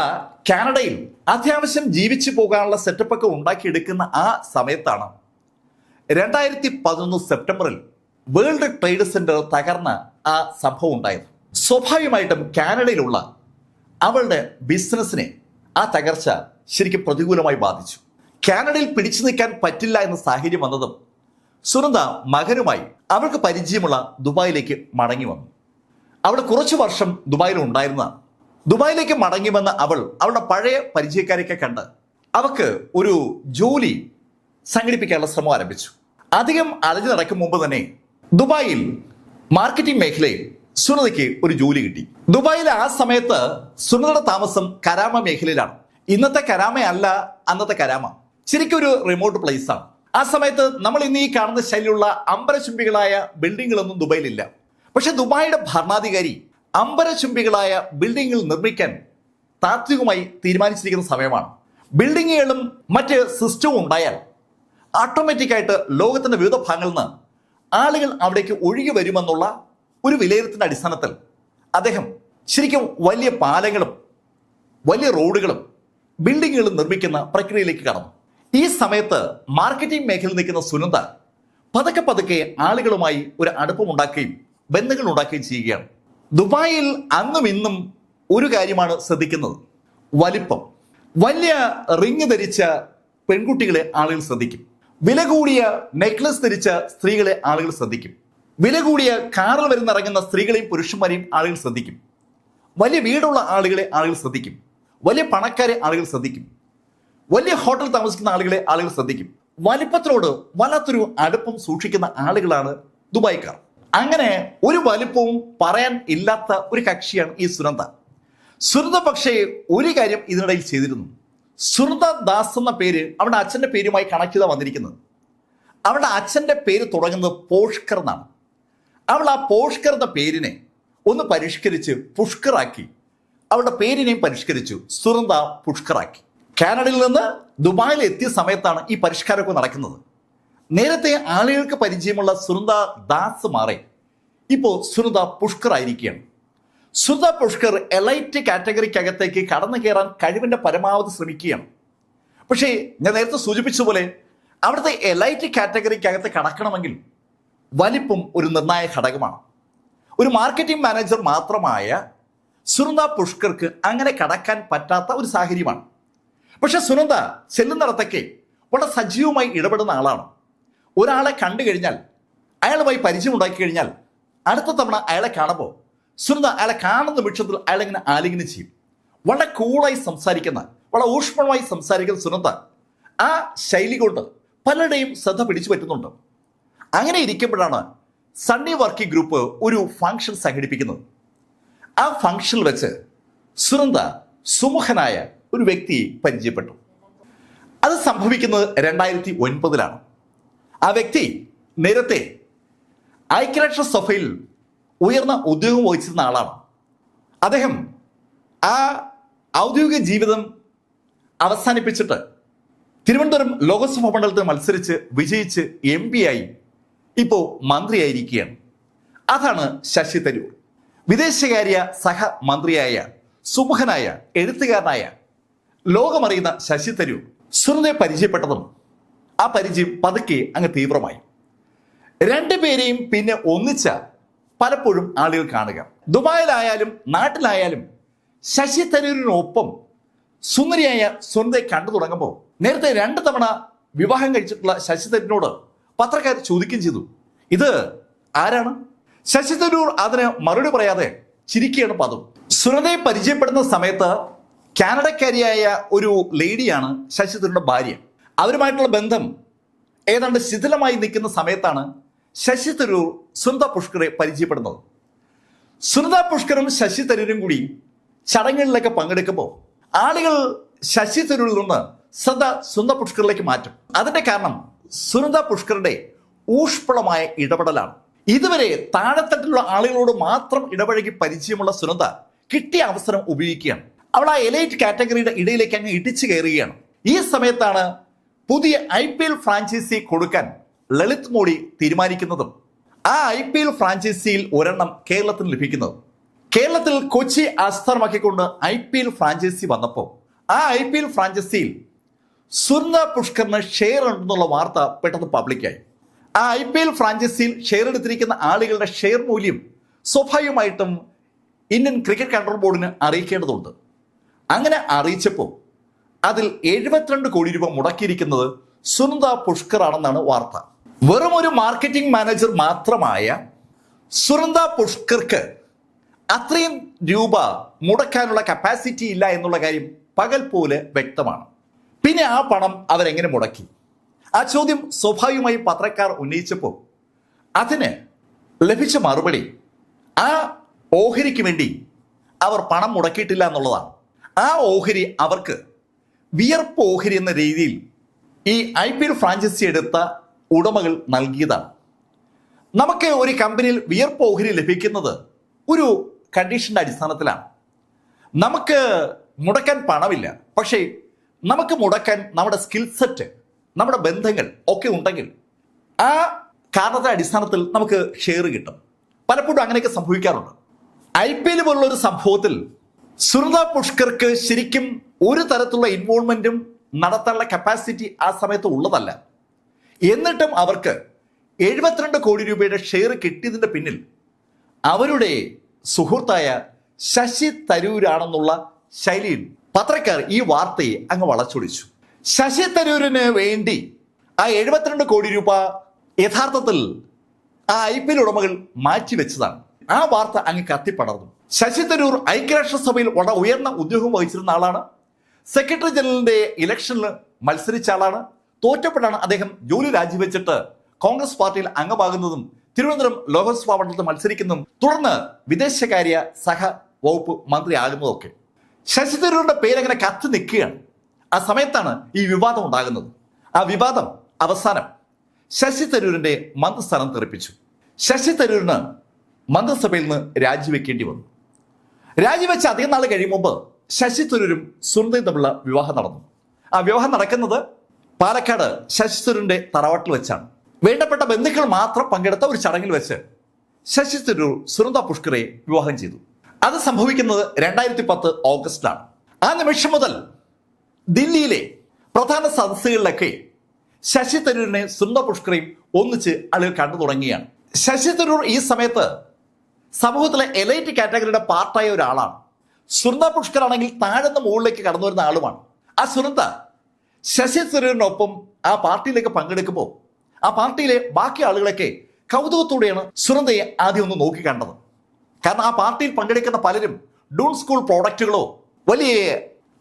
കാനഡയിൽ അത്യാവശ്യം ജീവിച്ചു പോകാനുള്ള സെറ്റപ്പൊക്കെ ഉണ്ടാക്കിയെടുക്കുന്ന ആ സമയത്താണ് 2011 സെപ്റ്റംബറിൽ വേൾഡ് ട്രേഡ് സെന്റർ തകർന്ന ആ സംഭവം ഉണ്ടായത്. സ്വാഭാവികമായിട്ടും കാനഡയിലുള്ള അവളുടെ ബിസിനസ്സിനെ ആ തകർച്ച ശരിക്കും പ്രതികൂലമായി ബാധിച്ചു. കാനഡയിൽ പിടിച്ചു നിൽക്കാൻ പറ്റില്ല എന്ന സാഹചര്യം വന്നതും സുനന്ദ മകനുമായി അവൾക്ക് പരിചയമുള്ള ദുബായിലേക്ക് മടങ്ങി വന്നു. അവിടെ കുറച്ചു വർഷം ദുബായിൽ ഉണ്ടായിരുന്നതാണ്. ദുബായിലേക്ക് മടങ്ങി വന്ന അവൾ അവളുടെ പഴയ പരിചയക്കാരെയൊക്കെ കണ്ട് അവൾക്ക് ഒരു ജോലി സംഘടിപ്പിക്കാനുള്ള ശ്രമം ആരംഭിച്ചു. അധികം അലഞ്ഞു നടക്കും മുമ്പ് തന്നെ ദുബായിൽ മാർക്കറ്റിംഗ് മേഖലയിൽ സുനന്ദയ്ക്ക് ഒരു ജോലി കിട്ടി. ദുബായിൽ ആ സമയത്ത് സുനന്ദയുടെ താമസം കരാമ മേഖലയിലാണ്. ഇന്നത്തെ കരാമയല്ല അന്നത്തെ കരാമ. ശരിക്കും ഒരു റിമോട്ട് പ്ലേസ് ആണ്. ആ സമയത്ത് നമ്മൾ ഇന്ന് ഈ കാണുന്ന ശൈലിയുള്ള അമ്പരചുംബികളായ ബിൽഡിങ്ങുകളൊന്നും ദുബായിലില്ല. പക്ഷെ ദുബായിയുടെ ഭരണാധികാരി അമ്പരചുംബികളായ ബിൽഡിങ്ങുകൾ നിർമ്മിക്കാൻ താത്വികമായി തീരുമാനിച്ചിരിക്കുന്ന സമയമാണ്. ബിൽഡിങ്ങുകളും മറ്റ് സിസ്റ്റവും ഉണ്ടായാൽ ഓട്ടോമാറ്റിക്കായിട്ട് ലോകത്തിന്റെ വിവിധ ഭാഗങ്ങളിൽ നിന്ന് ആളുകൾ അവിടേക്ക് ഒഴുകി വരുമെന്നുള്ള ഒരു വിലയിരുത്തലിന്റെ അടിസ്ഥാനത്തിൽ അദ്ദേഹം ശരിക്കും വലിയ പാലങ്ങളും വലിയ റോഡുകളും ബിൽഡിങ്ങുകളും നിർമ്മിക്കുന്ന പ്രക്രിയയിലേക്ക് കടന്നു. ഈ സമയത്ത് മാർക്കറ്റിംഗ് മേഖലയിൽ നിൽക്കുന്ന സുനന്ദ പതുക്കെ പതുക്കെ ആളുകളുമായി ഒരു അടുപ്പമുണ്ടാക്കുകയും ബന്ധങ്ങൾ ഉണ്ടാക്കുകയും ചെയ്യുകയാണ്. ദുബായിൽ അന്നും ഇന്നും ഒരു കാര്യമാണ് ശ്രദ്ധിക്കുന്നത്: വലിപ്പം. വലിയ റിങ് ധരിച്ച പെൺകുട്ടികളെ ആളുകൾ ശ്രദ്ധിക്കും. വില കൂടിയ നെക്ലസ് ധരിച്ച സ്ത്രീകളെ ആളുകൾ ശ്രദ്ധിക്കും. വില കൂടിയ കാറിൽ വരുന്നിറങ്ങുന്ന സ്ത്രീകളെയും പുരുഷന്മാരെയും ആളുകൾ ശ്രദ്ധിക്കും. വലിയ വീടുള്ള ആളുകളെ ആളുകൾ ശ്രദ്ധിക്കും. വലിയ പണക്കാരെ ആളുകൾ ശ്രദ്ധിക്കും. വലിയ ഹോട്ടൽ താമസിക്കുന്ന ആളുകളെ ആളുകൾ ശ്രദ്ധിക്കും. വലിപ്പത്തിനോട് വല്ലാത്തൊരു അടുപ്പം സൂക്ഷിക്കുന്ന ആളുകളാണ് ദുബായ്ക്കാർ. അങ്ങനെ ഒരു വലിപ്പവും പറയാൻ ഇല്ലാത്ത ഒരു കക്ഷിയാണ് ഈ സുനന്ദ. സുനന്ദ പക്ഷേ ഒരു കാര്യം ഇതിനിടയിൽ ചെയ്തിരുന്നു. സുനന്ദ ദാസ് എന്ന പേര് അവളുടെ അച്ഛൻ്റെ പേരുമായി കണക്ട് ചെയ്താൽ വന്നിരിക്കുന്നത്. അവളുടെ അച്ഛൻ്റെ പേര് തുടങ്ങുന്നത് പോഷ്കർ എന്നാണ്. അവൾ ആ പോഷ്കർ എന്ന പേരിനെ ഒന്ന് പരിഷ്കരിച്ച് പുഷ്കറാക്കി. അവളുടെ പേരിനെയും പരിഷ്കരിച്ചു, സുനന്ദ പുഷ്കറാക്കി. കാനഡയിൽ നിന്ന് ദുബായിൽ എത്തിയ സമയത്താണ് ഈ പരിഷ്കാരമൊക്കെ നടക്കുന്നത്. നേരത്തെ ആളുകൾക്ക് പരിചയമുള്ള സുനന്ദ ദാസ് മാറി ഇപ്പോൾ സുനന്ദ പുഷ്കർ ആയിരിക്കുകയാണ്. സുനന്ദ പുഷ്കർ എലൈറ്റ് കാറ്റഗറിക്കകത്തേക്ക് കടന്നു കയറാൻ കഴിവിന്റെ പരമാവധി ശ്രമിക്കുകയാണ്. പക്ഷേ ഞാൻ നേരത്തെ സൂചിപ്പിച്ച പോലെ അവിടുത്തെ എലൈറ്റ് കാറ്റഗറിക്കകത്ത് കടക്കണമെങ്കിൽ വലിപ്പം ഒരു നിർണായക ഘടകമാണ്. ഒരു മാർക്കറ്റിംഗ് മാനേജർ മാത്രമായ സുനന്ദ പുഷ്കർക്ക് അങ്ങനെ കടക്കാൻ പറ്റാത്ത ഒരു സാഹചര്യമാണ്. പക്ഷെ സുനന്ദ ചെല്ലുന്നിടത്തൊക്കെ വളരെ സജീവമായി ഇടപെടുന്ന ആളാണ്. ഒരാളെ കണ്ടു കഴിഞ്ഞാൽ, അയാളുമായി പരിചയം ഉണ്ടാക്കി കഴിഞ്ഞാൽ അടുത്ത തവണ അയാളെ കാണുമ്പോൾ സുനന്ദ അയാളെ കാണുന്ന നിമിഷത്തിൽ അയാളെങ്ങനെ ആലിംഗനം ചെയ്യും. വളരെ കൂളായി സംസാരിക്കുന്ന, വളരെ ഊഷ്മളമായി സംസാരിക്കുന്ന സുനന്ദ ആ ശൈലി കൊണ്ട് പലരുടെയും ശ്രദ്ധ പിടിച്ചു പറ്റുന്നുണ്ട്. അങ്ങനെ ഇരിക്കുമ്പോഴാണ് സണ്ണി വർക്കിംഗ് ഗ്രൂപ്പ് ഒരു ഫംഗ്ഷൻ സംഘടിപ്പിക്കുന്നത്. ആ ഫംഗ്ഷനിൽ വെച്ച് സുനന്ദ സുമുഖനായ ഒരു വ്യക്തിയെ പരിചയപ്പെട്ടു. അത് സംഭവിക്കുന്നത് 2009 ആ വ്യക്തി നേരത്തെ ഐക്യരാഷ്ട്രസഭയിൽ ഉയർന്ന ഉദ്യോഗം വഹിച്ചിരുന്ന ആളാണ്. അദ്ദേഹം ആ ഔദ്യോഗിക ജീവിതം അവസാനിപ്പിച്ചിട്ട് തിരുവനന്തപുരം ലോകസഭാ മണ്ഡലത്തിൽ മത്സരിച്ച് വിജയിച്ച് MP ആയി ഇപ്പോൾ മന്ത്രിയായിരിക്കുകയാണ്. അതാണ് ശശി തരൂർ. വിദേശകാര്യ സഹമന്ത്രിയായ സുമുഖനായ എഴുത്തുകാരനായ ലോകമറിയുന്ന ശശി തരൂർ സുനന്ദയെ പരിചയപ്പെട്ടതും ആ പരിചയം പതുക്കെ അങ്ങ് തീവ്രമായി. രണ്ടുപേരെയും പിന്നെ ഒന്നിച്ച പലപ്പോഴും ആളുകൾ കാണുക. ദുബായിലായാലും നാട്ടിലായാലും ശശി തരൂരിനൊപ്പം സുന്ദരിയായ സുനന്ദയെ കണ്ടു തുടങ്ങുമ്പോൾ നേരത്തെ 2 തവണ വിവാഹം കഴിച്ചിട്ടുള്ള ശശി തരൂരിനോട് പത്രക്കാർ ചോദിക്കുകയും ചെയ്തു, ഇത് ആരാണ്? ശശി തരൂർ അതിന് മറുപടി പറയാതെ ചിരിക്കുകയാണ് പദം. സുനന്ദയെ പരിചയപ്പെടുന്ന സമയത്ത് കാനഡക്കാരിയായ ഒരു ലേഡിയാണ് ശശി തരൂരിന്റെ ഭാര്യ. അവരുമായിട്ടുള്ള ബന്ധം ഏതാണ്ട് ശിഥിലമായി നിൽക്കുന്ന സമയത്താണ് ശശി തരൂർ സുനന്ദ പുഷ്കറെ പരിചയപ്പെടുന്നത്. സുനന്ദ പുഷ്കറും ശശി തരൂരും കൂടി ചടങ്ങുകളിലൊക്കെ പങ്കെടുക്കുമ്പോൾ ആളുകൾ ശശി തരൂരിൽ നിന്ന് ശ്രദ്ധ സുനന്ദ പുഷ്കറിലേക്ക് മാറ്റും. അതിന്റെ കാരണം സുനന്ദ പുഷ്കറുടെ ഊഷ്മളമായ ഇടപെടലാണ്. ഇതുവരെ താഴെത്തട്ടിലുള്ള ആളുകളോട് മാത്രം ഇടപഴകി പരിചയമുള്ള സുനന്ദ കിട്ടിയ അവസരം ഉപയോഗിക്കുകയാണ്. അവൾ ആ എലൈറ്റ് കാറ്റഗറിയുടെ ഇടയിലേക്ക് അങ്ങ് ഇടിച്ചു കയറുകയാണ്. ഈ സമയത്താണ് പുതിയ IPL ഫ്രാഞ്ചൈസി കൊടുക്കാൻ ലളിത് മോഡി തീരുമാനിക്കുന്നതും ആ IPL ഫ്രാഞ്ചൈസിയിൽ ഒരെണ്ണം കേരളത്തിന് ലഭിക്കുന്നതും. കേരളത്തിൽ കൊച്ചി ആസ്ഥാനമാക്കിക്കൊണ്ട് IPL ഫ്രാഞ്ചൈസി വന്നപ്പോൾ ആ IPL ഫ്രാഞ്ചൈസിയിൽ സുനന്ദ പുഷ്കറിന് ഷെയർ ഉണ്ടെന്നുള്ള വാർത്ത പെട്ടെന്ന് പബ്ലിക്കായി. ആ IPL ഫ്രാഞ്ചൈസിയിൽ ഷെയർ എടുത്തിരിക്കുന്ന ആളുകളുടെ ഷെയർ മൂല്യം സ്വാഭാവികമായിട്ടും ഇന്ത്യൻ ക്രിക്കറ്റ് കൺട്രോൾ ബോർഡിന് അറിയിക്കേണ്ടതുണ്ട്. അങ്ങനെ അറിയിച്ചപ്പോൾ അതിൽ 72 കോടി രൂപ മുടക്കിയിരിക്കുന്നത് സുനന്ദ പുഷ്കർ ആണെന്നാണ് വാർത്ത. വെറും ഒരു മാർക്കറ്റിംഗ് മാനേജർ മാത്രമായ സുനന്ദ പുഷ്കർക്ക് അത്രയും രൂപ മുടക്കാനുള്ള കപ്പാസിറ്റി ഇല്ല എന്നുള്ള കാര്യം പകൽ പോലെ വ്യക്തമാണ്. പിന്നെ ആ പണം അവരെങ്ങനെ മുടക്കി? ആ ചോദ്യം സ്വാഭാവികമായി പത്രക്കാർ ഉന്നയിച്ചപ്പോൾ അതിന് ലഭിച്ച മറുപടി ആ ഓഹരിക്ക് വേണ്ടി അവർ പണം മുടക്കിയിട്ടില്ല എന്നുള്ളതാണ്. ആ ഓഹരി അവർക്ക് വിയർപ്പ് ഓഹരി എന്ന രീതിയിൽ ഈ IPL ഫ്രാഞ്ചൈസി എടുത്ത ഉടമകൾ നൽകിയതാണ്. നമുക്ക് ഒരു കമ്പനിയിൽ വിയർപ്പ് ഓഹരി ലഭിക്കുന്നത് ഒരു കണ്ടീഷന്റെ അടിസ്ഥാനത്തിലാണ്. നമുക്ക് മുടക്കാൻ പണമില്ല, പക്ഷേ നമുക്ക് മുടക്കാൻ നമ്മുടെ സ്കിൽ സെറ്റ്, നമ്മുടെ ബന്ധങ്ങൾ ഒക്കെ ഉണ്ടെങ്കിൽ ആ കാരണത്തിന്റെ അടിസ്ഥാനത്തിൽ നമുക്ക് ഷെയർ കിട്ടും. പലപ്പോഴും അങ്ങനെയൊക്കെ സംഭവിക്കാറുണ്ട്. IPL പോലുള്ള ഒരു സംഭവത്തിൽ സുനന്ദ പുഷ്കർക്ക് ശരിക്കും ഒരു തരത്തിലുള്ള ഇൻവോൾവ്മെന്റും നടത്താനുള്ള കപ്പാസിറ്റി ആ സമയത്ത് ഉള്ളതല്ല. എന്നിട്ടും അവർക്ക് 72 കോടി രൂപയുടെ ഷെയർ കിട്ടിയതിന്റെ പിന്നിൽ അവരുടെ സുഹൃത്തായ ശശി തരൂരാണെന്നുള്ള ശൈലിയിൽ പത്രക്കാർ ഈ വാർത്തയെ അങ്ങ് വളച്ചൊടിച്ചു. ശശി തരൂരിന് വേണ്ടി ആ 72 കോടി രൂപ യഥാർത്ഥത്തിൽ ആ IPL ഉടമകൾ മാറ്റിവെച്ചതാണ്. ആ വാർത്ത അങ്ങ് കത്തിപ്പടർന്നു. ശശി തരൂർ ഐക്യരാഷ്ട്രസഭയിൽ വളരെ ഉയർന്ന ഉദ്യോഗം വഹിച്ചിരുന്ന ആളാണ്. സെക്രട്ടറി ജനറലിന്റെ ഇലക്ഷനിൽ മത്സരിച്ച ആളാണ്. തോറ്റപ്പെട്ടാണ് അദ്ദേഹം ജോലി രാജിവെച്ചിട്ട് കോൺഗ്രസ് പാർട്ടിയിൽ അംഗമാകുന്നതും തിരുവനന്തപുരം ലോക്സഭാ മണ്ഡലത്തിൽ മത്സരിക്കുന്നതും തുടർന്ന് വിദേശകാര്യ സഹ വകുപ്പ് മന്ത്രിയാകുന്നതൊക്കെ. ശശി തരൂരിന്റെ പേരങ്ങനെ കത്തി നിൽക്കുകയാണ്. ആ സമയത്താണ് ഈ വിവാദം ഉണ്ടാകുന്നത്. ആ വിവാദം അവസാനം ശശി തരൂരിന്റെ മന്ത്രിസ്ഥാനം തെറിപ്പിച്ചു. ശശി തരൂരിന് മന്ത്രിസഭയിൽ നിന്ന് രാജിവെക്കേണ്ടി വന്നു. രാജിവെച്ച് അധികം നാൾ കഴിയുമ്പോൾ ശശി തരൂരും സുനന്ദയും തമ്മിലുള്ള വിവാഹം നടന്നു. ആ വിവാഹം നടക്കുന്നത് പാലക്കാട് ശശി തരൂരിന്റെ തറവാട്ടിൽ വെച്ചാണ്. വേണ്ടപ്പെട്ട ബന്ധുക്കൾ മാത്രം പങ്കെടുത്ത ഒരു ചടങ്ങിൽ വെച്ച് ശശി തരൂർ സുനന്ദ പുഷ്കറെ വിവാഹം ചെയ്തു. അത് സംഭവിക്കുന്നത് 2010 ഓഗസ്റ്റിലാണ്. ആ നിമിഷം മുതൽ ദില്ലിയിലെ പ്രധാന സദസ്സുകളിലൊക്കെ ശശി തരൂരിനെ സുനന്ദ പുഷ്കറെയും ഒന്നിച്ച് ആളുകൾ കണ്ടു തുടങ്ങിയാണ്. ശശി തരൂർ ഈ സമയത്ത് സമൂഹത്തിലെ എലൈറ്റ് കാറ്റഗറിയുടെ പാർട്ടായ ഒരാളാണ്. സുനന്ദ പുഷ്കർ ആണെങ്കിൽ താഴ്ന്ന മുകളിലേക്ക് കടന്നു വരുന്ന ആളുമാണ്. ആ സുനന്ദ ശശി തരൂരിനൊപ്പം ആ പാർട്ടിയിലേക്ക് പങ്കെടുക്കുമ്പോൾ ആ പാർട്ടിയിലെ ബാക്കി ആളുകളൊക്കെ കൗതുകത്തോടെയാണ് സുനന്ദയെ ആദ്യം ഒന്ന് നോക്കി കണ്ടത്. കാരണം ആ പാർട്ടിയിൽ പങ്കെടുക്കുന്ന പലരും ഡൂൺ സ്കൂൾ പ്രോഡക്റ്റുകളോ വലിയ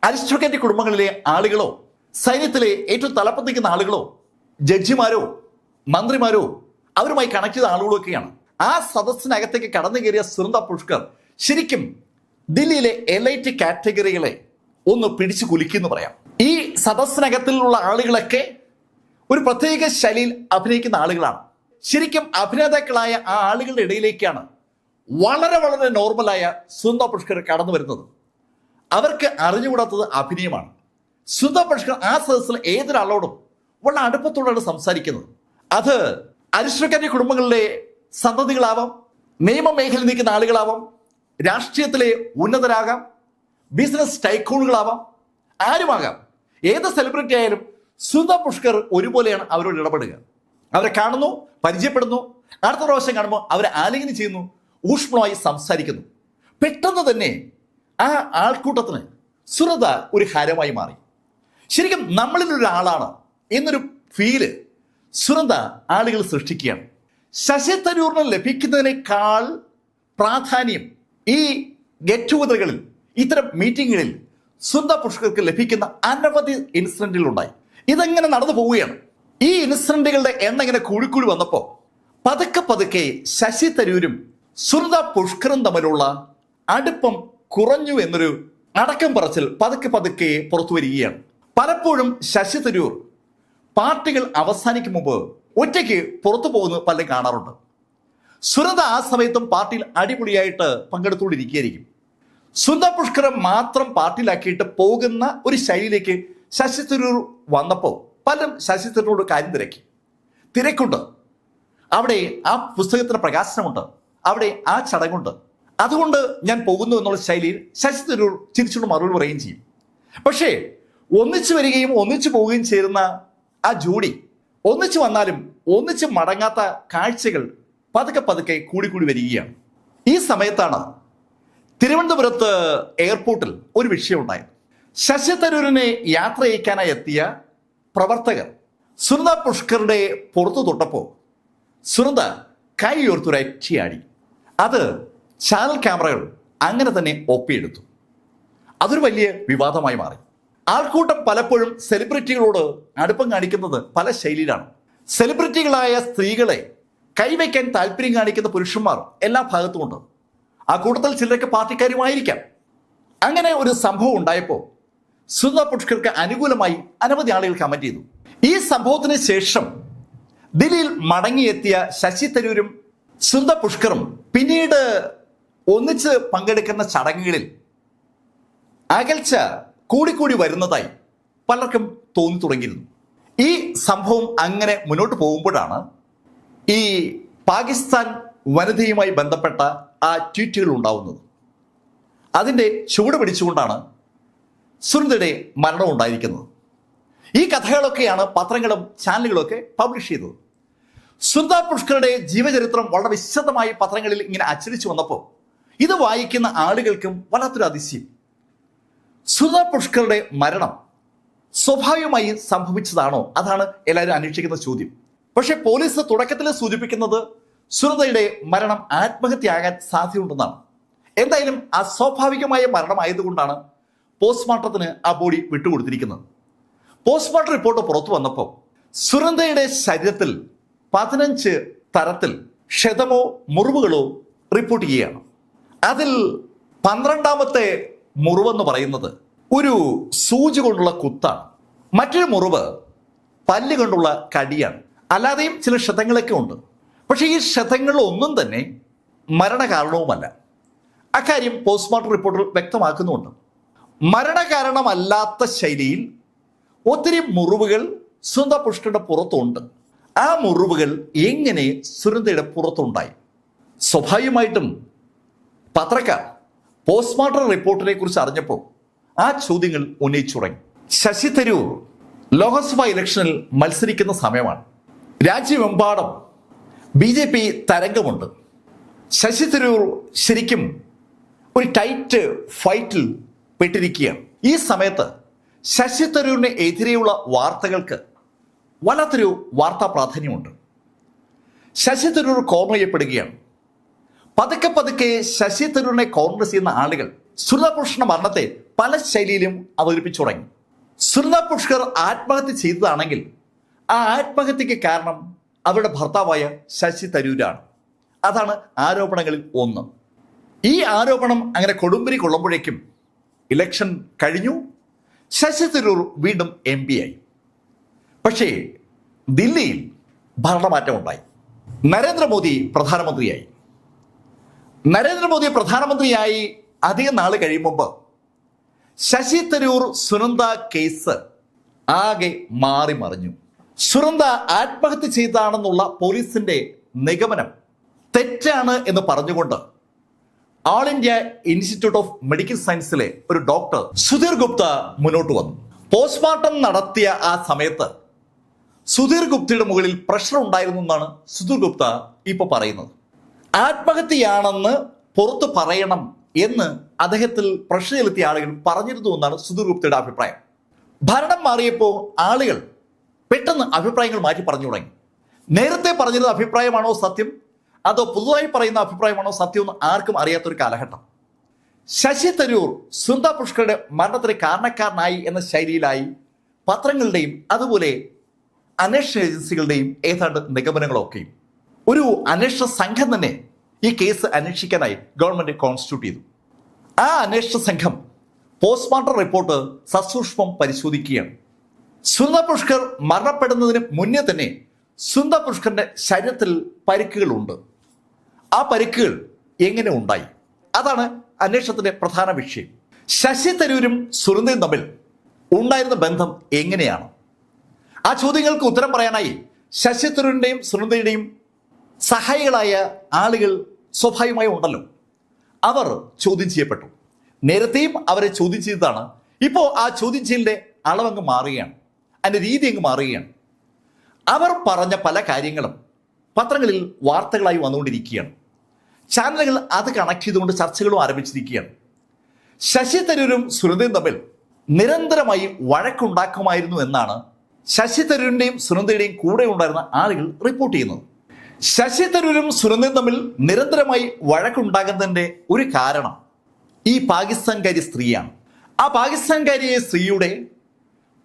അരിസ്റ്റോക്രാറ്റിക് കുടുംബങ്ങളിലെ ആളുകളോ സൈന്യത്തിലെ ഏറ്റവും തലപ്പത്തിക്കുന്ന ആളുകളോ ജഡ്ജിമാരോ മന്ത്രിമാരോ അവരുമായി കണക്ട് ചെയ്ത ആളുകളൊക്കെയാണ്. ആ സദസ്സിനകത്തേക്ക് കടന്നു കയറിയ സുനന്ദ പുഷ്കർ ശരിക്കും ദില്ലിയിലെ എലൈറ്റ് കാറ്റഗറികളെ ഒന്ന് പിടിച്ചു കുലുക്കിയെന്ന് പറയാം. ഈ സദസ്സിനകത്തിലുള്ള ആളുകളൊക്കെ ഒരു പ്രത്യേക ശൈലിയിൽ അഭിനയിക്കുന്ന ആളുകളാണ്. ശരിക്കും അഭിനേതാക്കളായ ആ ആളുകളുടെ ഇടയിലേക്കാണ് വളരെ വളരെ നോർമലായ സുനന്ദ പുഷ്കർ കടന്നു വരുന്നത്. അവർക്ക് അറിഞ്ഞുകൂടാത്തത് അഭിനയമാണ്. സുനന്ദ പുഷ്കർ ആ സദസ്സിൽ ഏതൊരാളോടും വളരെ അടുപ്പത്തോടാണ് സംസാരിക്കുന്നത്. അത് അരിസ്റ്റോക്രാറ്റിക് കുടുംബങ്ങളിലെ സന്തതികളാവാം, നിയമമേഖലയിൽ നിൽക്കുന്ന ആളുകളാവാം, രാഷ്ട്രീയത്തിലെ ഉന്നതരാകാം, ബിസിനസ് ടൈക്കൂണുകളാവാം, ആരുമാകാം. ഏത് സെലിബ്രിറ്റി ആയാലും സുനന്ദ പുഷ്കർ ഒരുപോലെയാണ് അവരോട് ഇടപെടുക. അവരെ കാണുന്നു, പരിചയപ്പെടുന്നു, അടുത്ത പ്രാവശ്യം കാണുമ്പോൾ അവരെ ആലിംഗനം ചെയ്യുന്നു, ഊഷ്മളമായി സംസാരിക്കുന്നു. പെട്ടെന്ന് തന്നെ ആ ആൾക്കൂട്ടത്തിന് സുനന്ദ ഒരു ഹരമായി മാറി. ശരിക്കും നമ്മളിൽ ഒരാളാണ് എന്നൊരു ഫീല് സുനന്ദ ആളുകൾ സൃഷ്ടിക്കുകയാണ്. ശശി തരൂരിന് ലഭിക്കുന്നതിനേക്കാൾ പ്രാധാന്യം ഈ ഗെറ്റ് ടുഗദറുകളിൽ, ഇത്തരം മീറ്റിങ്ങുകളിൽ സുനന്ദ പുഷ്കർക്ക് ലഭിക്കുന്ന അനവധി ഇൻസിഡന്റുകൾ ഉണ്ടായി. ഇതെങ്ങനെ നടന്നു പോവുകയാണ്. ഈ ഇൻസിഡന്റുകളുടെ എണ്ണം ഇങ്ങനെ കൂടിക്കൂടി വന്നപ്പോൾ പതുക്കെ പതുക്കെ ശശി തരൂരും സുനിത പുഷ്കറും തമ്മിലുള്ള അടുപ്പം കുറഞ്ഞു എന്നൊരു അടക്കം പറച്ചിൽ പതുക്കെ പതുക്കെ പുറത്തു വരികയാണ്. പലപ്പോഴും ശശി തരൂർ പാർട്ടികൾ അവസാനിക്കും മുമ്പ് ഒറ്റയ്ക്ക് പുറത്തു പോകുന്നത് പലരും കാണാറുണ്ട്. സുനിത ആ സമയത്തും പാർട്ടിയിൽ അടിപൊളിയായിട്ട് പങ്കെടുത്തുകൊണ്ടിരിക്കുകയായിരിക്കും. സുനിത പുഷ്കറെ മാത്രം പാർട്ടിയിലാക്കിയിട്ട് പോകുന്ന ഒരു ശൈലിയിലേക്ക് ശശി തരൂർ വന്നപ്പോൾ പലരും ശശി തരൂരോട് കാര്യം തിരക്കുണ്ട്. അവിടെ ആ പുസ്തകത്തിന് പ്രകാശനമുണ്ട്, അവിടെ ആ ചടങ്ങുണ്ട്, അതുകൊണ്ട് ഞാൻ പോകുന്നു എന്നുള്ള ശൈലിയിൽ ശശി തരൂർ തിരിച്ചുകൊണ്ട് മറുപടി പറയുകയും ചെയ്യും. പക്ഷേ ഒന്നിച്ചു വരികയും ഒന്നിച്ചു പോവുകയും ചേരുന്ന ആ ജോഡി ഒന്നിച്ചു വന്നാലും ഒന്നിച്ച് മടങ്ങാത്ത കാഴ്ചകൾ പതുക്കെ പതുക്കെ കൂടിക്കൂടി വരികയാണ്. ഈ സമയത്താണ് തിരുവനന്തപുരത്ത് എയർപോർട്ടിൽ ഒരു വിഷയം ഉണ്ടായത്. ശശി തരൂരിനെ യാത്ര അയക്കാനായി എത്തിയ പ്രവർത്തകർ സുനിത പുഷ്കറുടെ പുറത്തു തൊട്ടപ്പോൾ സുനിത കൈ ഉയർത്തൊരറ്റിയാടി. അത് ചാനൽ ക്യാമറകൾ അങ്ങനെ തന്നെ ഒപ്പിയെടുത്തു. അതൊരു വലിയ വിവാദമായി മാറി. ആൾക്കൂട്ടം പലപ്പോഴും സെലിബ്രിറ്റികളോട് അടുപ്പം കാണിക്കുന്നത് പല ശൈലിയിലാണ്. സെലിബ്രിറ്റികളായ സ്ത്രീകളെ കൈവയ്ക്കാൻ താല്പര്യം കാണിക്കുന്ന പുരുഷന്മാർ എല്ലാ ഭാഗത്തുമുണ്ട്. ആ കൂട്ടത്തിൽ ചിലരൊക്കെ പാർട്ടിക്കാരുമായിരിക്കാം. അങ്ങനെ ഒരു സംഭവം ഉണ്ടായപ്പോൾ സുനിത പുഷ്കർക്ക് അനുകൂലമായി അനവധി ആളുകൾ കമന്റ് ചെയ്തു. ഈ സംഭവത്തിന് ശേഷം ദില്ലിയിൽ മടങ്ങിയെത്തിയ ശശി തരൂരും സുനിത പുഷ്കറും പിന്നീട് ഒന്നിച്ച് പങ്കെടുക്കുന്ന ചടങ്ങുകളിൽ അകൽച്ച കൂടിക്കൂടി വരുന്നതായി പലർക്കും തോന്നി തുടങ്ങിയിരുന്നു. ഈ സംഭവം അങ്ങനെ മുന്നോട്ട് പോകുമ്പോഴാണ് ഈ പാകിസ്ഥാൻ വനിതയുമായി ബന്ധപ്പെട്ട ആ ട്വീറ്റുകൾ ഉണ്ടാവുന്നത്. അതിൻ്റെ ചുവട് പിടിച്ചുകൊണ്ടാണ് സുനിതയുടെ മരണം ഉണ്ടായിരിക്കുന്നത്. ഈ കഥകളൊക്കെയാണ് പത്രങ്ങളും ചാനലുകളൊക്കെ പബ്ലിഷ് ചെയ്തത്. സുനിത പുഷ്കറുടെ ജീവചരിത്രം വളരെ വിശദമായി പത്രങ്ങളിൽ ഇങ്ങനെ അച്ചടിച്ചു വന്നപ്പോൾ ഇത് വായിക്കുന്ന ആളുകൾക്കും വല്ലാത്തൊരു അതിശയം. സുനിത പുഷ്കറുടെ മരണം സ്വാഭാവികമായി സംഭവിച്ചതാണോ? അതാണ് എല്ലാവരും അന്വേഷിക്കുന്ന ചോദ്യം. പക്ഷെ പോലീസ് തുടക്കത്തിൽ സൂചിപ്പിക്കുന്നത് സുനിതയുടെ മരണം ആത്മഹത്യയാകാൻ സാധ്യതയുണ്ടെന്നാണ്. എന്തായാലും അസ്വാഭാവികമായ മരണമായതുകൊണ്ടാണ് പോസ്റ്റ്മോർട്ടത്തിന് ആ ബോഡി വിട്ടുകൊടുത്തിരിക്കുന്നത്. പോസ്റ്റ്മോർട്ടം റിപ്പോർട്ട് പുറത്തു വന്നപ്പോൾ സുനിതയുടെ ശരീരത്തിൽ 15 തരത്തിൽ ക്ഷതമോ മുറിവുകളോ റിപ്പോർട്ട് ചെയ്യുകയാണ്. അതിൽ 12ാമത്തെ മുറിവെന്ന് പറയുന്നത് ഒരു സൂചി കൊണ്ടുള്ള കുത്താണ്. മറ്റൊരു മുറിവ് പല്ല് കൊണ്ടുള്ള കടിയാണ്. അല്ലാതെയും ചില ക്ഷതങ്ങളൊക്കെ ഉണ്ട്. പക്ഷേ ഈ ക്ഷതങ്ങളൊന്നും തന്നെ മരണകാരണവുമല്ല. അക്കാര്യം പോസ്റ്റ്മോർട്ടം റിപ്പോർട്ടിൽ വ്യക്തമാക്കുന്നുണ്ട്. മരണകാരണമല്ലാത്ത ശൈലിയിൽ ഒത്തിരി മുറിവുകൾ സുനിത പുഷ്കറുടെ പുറത്തുണ്ട്. ആ മുറിവുകൾ എങ്ങനെ സുനിതയുടെ പുറത്തുണ്ടായി? സ്വാഭാവികമായിട്ടും പത്രക്കാർ പോസ്റ്റ്മോർട്ടം റിപ്പോർട്ടിനെ കുറിച്ച് അറിഞ്ഞപ്പോൾ ആ ചോദ്യങ്ങൾ ഉന്നയിച്ചു തുടങ്ങി. ശശി തരൂർ ലോക്സഭാ ഇലക്ഷനിൽ മത്സരിക്കുന്ന സമയമാണ്. രാജ്യമെമ്പാടും BJP തരംഗമുണ്ട്. ശശി തരൂർ ശരിക്കും ഒരു ടൈറ്റ് ഫൈറ്റിൽ പെട്ടിരിക്കുകയാണ്. ഈ സമയത്ത് ശശി തരൂരിന് എതിരെയുള്ള വാർത്തകൾക്ക് വല്ലാത്തൊരു വാർത്താ പ്രാധാന്യമുണ്ട്. ശശി തരൂർ കോർണർ ചെയ്യപ്പെടുകയാണ്. പതുക്കെ പതുക്കെ ശശി തരൂരിനെ കോൺഗ്രസ് ചെയ്യുന്ന ആളുകൾ സുനിത പുഷ്കറുടെ മരണത്തെ പല ശൈലിയിലും അവതരിപ്പിച്ചു തുടങ്ങി. സുനിത പുഷ്കർ ആത്മഹത്യ ചെയ്തതാണെങ്കിൽ ആ ആത്മഹത്യക്ക് കാരണം അവരുടെ ഭർത്താവായ ശശി തരൂരാണ്. അതാണ് ആരോപണങ്ങളിൽ ഒന്ന്. ഈ ആരോപണം അങ്ങനെ കൊടുമ്പിരി കൊള്ളുമ്പോഴേക്കും ഇലക്ഷൻ കഴിഞ്ഞു. ശശി തരൂർ വീണ്ടും MP ആയി. പക്ഷേ ദില്ലിയിൽ ഭരണമാറ്റം ഉണ്ടായി. നരേന്ദ്രമോദി പ്രധാനമന്ത്രിയായി അധികം നാൾ കഴിയുമ്പോൾ ശശി തരൂർ സുനന്ദ കേസ് ആകെ മാറി മറിഞ്ഞു. സുനന്ദ ആത്മഹത്യ ചെയ്തതാണെന്നുള്ള പോലീസിന്റെ നിഗമനം തെറ്റാണ് എന്ന് പറഞ്ഞുകൊണ്ട് all India institute of medical സയൻസിലെ ഒരു ഡോക്ടർ സുധീർ ഗുപ്ത മുന്നോട്ട് വന്നു. പോസ്റ്റ്മോർട്ടം നടത്തിയ ആ സമയത്ത് സുധീർ ഗുപ്തയുടെ മുകളിൽ പ്രഷർ ഉണ്ടായിരുന്നു എന്നാണ് സുധീർ ഗുപ്ത ഇപ്പോൾ പറയുന്നത്. ആത്മഹത്യയാണെന്ന് പുറത്തു പറയണം എന്ന് അദ്ദേഹത്തിൽ പ്രഷർ ചെലുത്തിയ ആളുകൾ പറഞ്ഞിരുന്നു എന്നാണ് സുധീർ ഗുപ്തയുടെ അഭിപ്രായം. ഭരണം മാറിയപ്പോൾ ആളുകൾ പെട്ടെന്ന് അഭിപ്രായങ്ങൾ മാറ്റി പറഞ്ഞു തുടങ്ങി. നേരത്തെ പറഞ്ഞിരുന്ന അഭിപ്രായമാണോ സത്യം, അതോ പുതുതായി പറയുന്ന അഭിപ്രായമാണോ സത്യം എന്ന് ആർക്കും അറിയാത്തൊരു കാലഘട്ടം. ശശി തരൂർ സുനിത പുഷ്കറുടെ മരണത്തിന് കാരണക്കാരനായി എന്ന ശൈലിയിലായി പത്രങ്ങളുടെയും അതുപോലെ അന്വേഷണ ഏജൻസികളുടെയും ഏതാണ്ട് നിഗമനങ്ങളൊക്കെയും. ഒരു അന്വേഷണ സംഘം തന്നെ ഈ കേസ് അന്വേഷിക്കാനായി ഗവൺമെന്റ് കോൺസ്റ്റിറ്റ്യൂട്ട് ചെയ്തു. ആ അന്വേഷണ സംഘം പോസ്റ്റ്മോർട്ടം റിപ്പോർട്ട് സസൂക്ഷ്മം പരിശോധിക്കുകയാണ്. സുനന്ദ പുഷ്കർ മരണപ്പെടുന്നതിന് മുന്നേ തന്നെ സുനന്ദ പുഷ്കറിന്റെ ശരീരത്തിൽ പരിക്കുകളുണ്ട്. ആ പരിക്കുകൾ എങ്ങനെ ഉണ്ടായി? അതാണ് അന്വേഷണത്തിന്റെ പ്രധാന വിഷയം. ശശി തരൂരും സുനന്ദയും തമ്മിൽ ഉണ്ടായിരുന്ന ബന്ധം എങ്ങനെയാണ്? ആ ചോദ്യങ്ങൾക്ക് ഉത്തരം പറയാനായി ശശി തരൂരിന്റെയും സുനന്ദയുടെയും സഹായികളായ ആളുകൾ സ്വാഭാവികമായി ഉണ്ടല്ലോ. അവർ ചോദ്യം ചെയ്യപ്പെട്ടു. നേരത്തെയും അവരെ ചോദ്യം ചെയ്തതാണ്. ഇപ്പോൾ ആ ചോദ്യം ചെയ്യലിന്റെ അളവങ്ങ് മാറുകയാണ്, അതിന്റെ രീതി അങ്ങ് മാറുകയാണ്. അവർ പറഞ്ഞ പല കാര്യങ്ങളും പത്രങ്ങളിൽ വാർത്തകളായി വന്നുകൊണ്ടിരിക്കുകയാണ്. ചാനലുകൾ അത് കണക്ട് ചെയ്തുകൊണ്ട് ചർച്ചകളും ആരംഭിച്ചിരിക്കുകയാണ്. ശശി തരൂരും സുനന്ദയും തമ്മിൽ നിരന്തരമായി വഴക്കുണ്ടാക്കുമായിരുന്നു എന്നാണ് ശശി തരൂരിന്റെയും സുനന്ദയുടെയും കൂടെ ഉണ്ടായിരുന്ന ആളുകൾ റിപ്പോർട്ട് ചെയ്യുന്നത്. ശശി തരൂരും സുനന്ദയും തമ്മിൽ നിരന്തരമായി വഴക്കുണ്ടാകുന്നതിന്റെ ഒരു കാരണം ഈ പാകിസ്ഥാൻകാരി സ്ത്രീയാണ്. ആ പാകിസ്ഥാൻകാരി സ്ത്രീയുടെ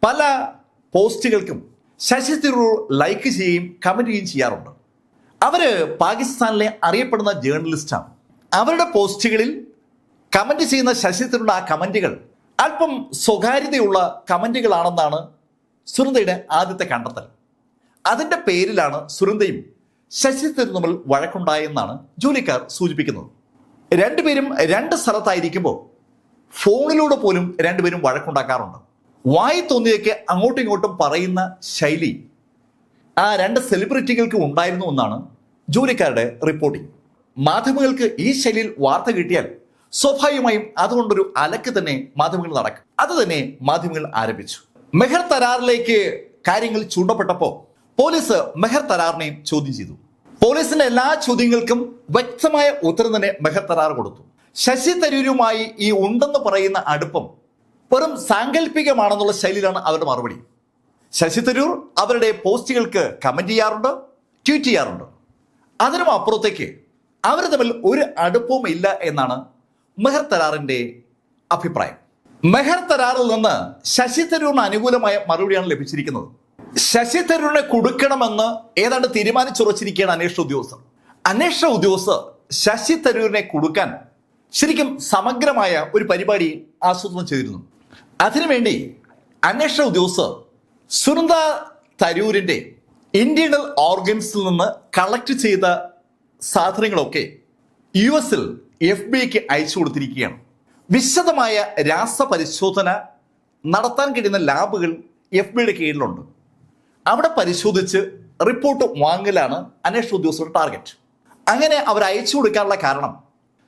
പല പോസ്റ്റുകൾക്കും ശശി തരൂർ ലൈക്ക് ചെയ്യുകയും കമന്റ് ചെയ്യുകയും ചെയ്യാറുണ്ട്. അവര് പാകിസ്ഥാനിലെ അറിയപ്പെടുന്ന ജേർണലിസ്റ്റാണ്. അവരുടെ പോസ്റ്റുകളിൽ കമന്റ് ചെയ്യുന്ന ശശി തരൂരിന്റെ ആ കമന്റുകൾ അല്പം സ്വകാര്യതയുള്ള കമന്റുകളാണെന്നാണ് സുനന്ദയുടെ ആദ്യത്തെ കണ്ടെത്തൽ. അതിന്റെ പേരിലാണ് സുനന്ദയും ശശി തരൂർ തമ്മിൽ വഴക്കുണ്ടായെന്നാണ് ജോലിക്കാർ സൂചിപ്പിക്കുന്നത്. രണ്ടുപേരും രണ്ട് സ്ഥലത്തായിരിക്കുമ്പോൾ ഫോണിലൂടെ പോലും രണ്ടുപേരും വഴക്കുണ്ടാക്കാറുണ്ട്. വായി തോന്നിയൊക്കെ അങ്ങോട്ടും ഇങ്ങോട്ടും പറയുന്ന ശൈലി ആ രണ്ട് സെലിബ്രിറ്റികൾക്ക് ഉണ്ടായിരുന്നു എന്നാണ് ജോലിക്കാരുടെ റിപ്പോർട്ടിംഗ്. മാധ്യമങ്ങൾക്ക് ഈ ശൈലിയിൽ വാർത്ത കിട്ടിയാൽ സ്വാഭാവികമായും അതുകൊണ്ടൊരു അലക്ക് തന്നെ മാധ്യമങ്ങൾ നടക്കും. അത് തന്നെ മാധ്യമങ്ങൾ ആരംഭിച്ചു. മെഹർ തരാറിലേക്ക് കാര്യങ്ങൾ ചൂണ്ടപ്പെട്ടപ്പോൾ പോലീസ് മെഹർ തരാറിനെയും ചോദ്യം ചെയ്തു. പോലീസിന്റെ എല്ലാ ചോദ്യങ്ങൾക്കും വ്യക്തമായ ഉത്തരം തന്നെ മെഹർ തരാർ കൊടുത്തു. ശശി തരൂരുമായി ഈ ഉണ്ടെന്ന് പറയുന്ന അടുപ്പം വെറും സാങ്കല്പികമാണെന്നുള്ള ശൈലിയിലാണ് അവരുടെ മറുപടി. ശശി തരൂർ അവരുടെ പോസ്റ്റുകൾക്ക് കമന്റ് ചെയ്യാറുണ്ട്, ട്വീറ്റ് ചെയ്യാറുണ്ട്. അതിനും അപ്പുറത്തേക്ക് അവർ തമ്മിൽ ഒരു അടുപ്പവും ഇല്ല എന്നാണ് മെഹർ തരാറിന്റെ അഭിപ്രായം. മെഹർ തരാറിൽ നിന്ന് ശശി തരൂരിന് അനുകൂലമായ മറുപടിയാണ് ലഭിച്ചിരിക്കുന്നത്. ശശി തരൂരിനെ കൊടുക്കണമെന്ന് ഏതാണ്ട് തീരുമാനിച്ചുറച്ചിരിക്കുകയാണ് അന്വേഷണ ഉദ്യോഗസ്ഥർ. അന്വേഷണ ഉദ്യോഗസ്ഥർ ശശി തരൂരിനെ കൊടുക്കാൻ ശരിക്കും സമഗ്രമായ ഒരു പരിപാടി ആസൂത്രണം ചെയ്തിരുന്നു. അതിനുവേണ്ടി അന്വേഷണ ഉദ്യോഗസ്ഥർ സുനന്ദ തരൂരിന്റെ ഇന്റേണൽ ഓർഗൻസിൽ നിന്ന് കളക്ട് ചെയ്ത സാധനങ്ങളൊക്കെ US-ൽ FBI-ക്ക് അയച്ചു കൊടുത്തിരിക്കുകയാണ്. വിശദമായ രാസപരിശോധന നടത്താൻ കഴിയുന്ന ലാബുകൾ FBI-യുടെ കീഴിലുണ്ട്. അവിടെ പരിശോധിച്ച് റിപ്പോർട്ട് വാങ്ങലാണ് അന്വേഷണ ഉദ്യോഗസ്ഥരുടെ ടാർഗറ്റ്. അങ്ങനെ അവർ അയച്ചു കൊടുക്കാനുള്ള കാരണം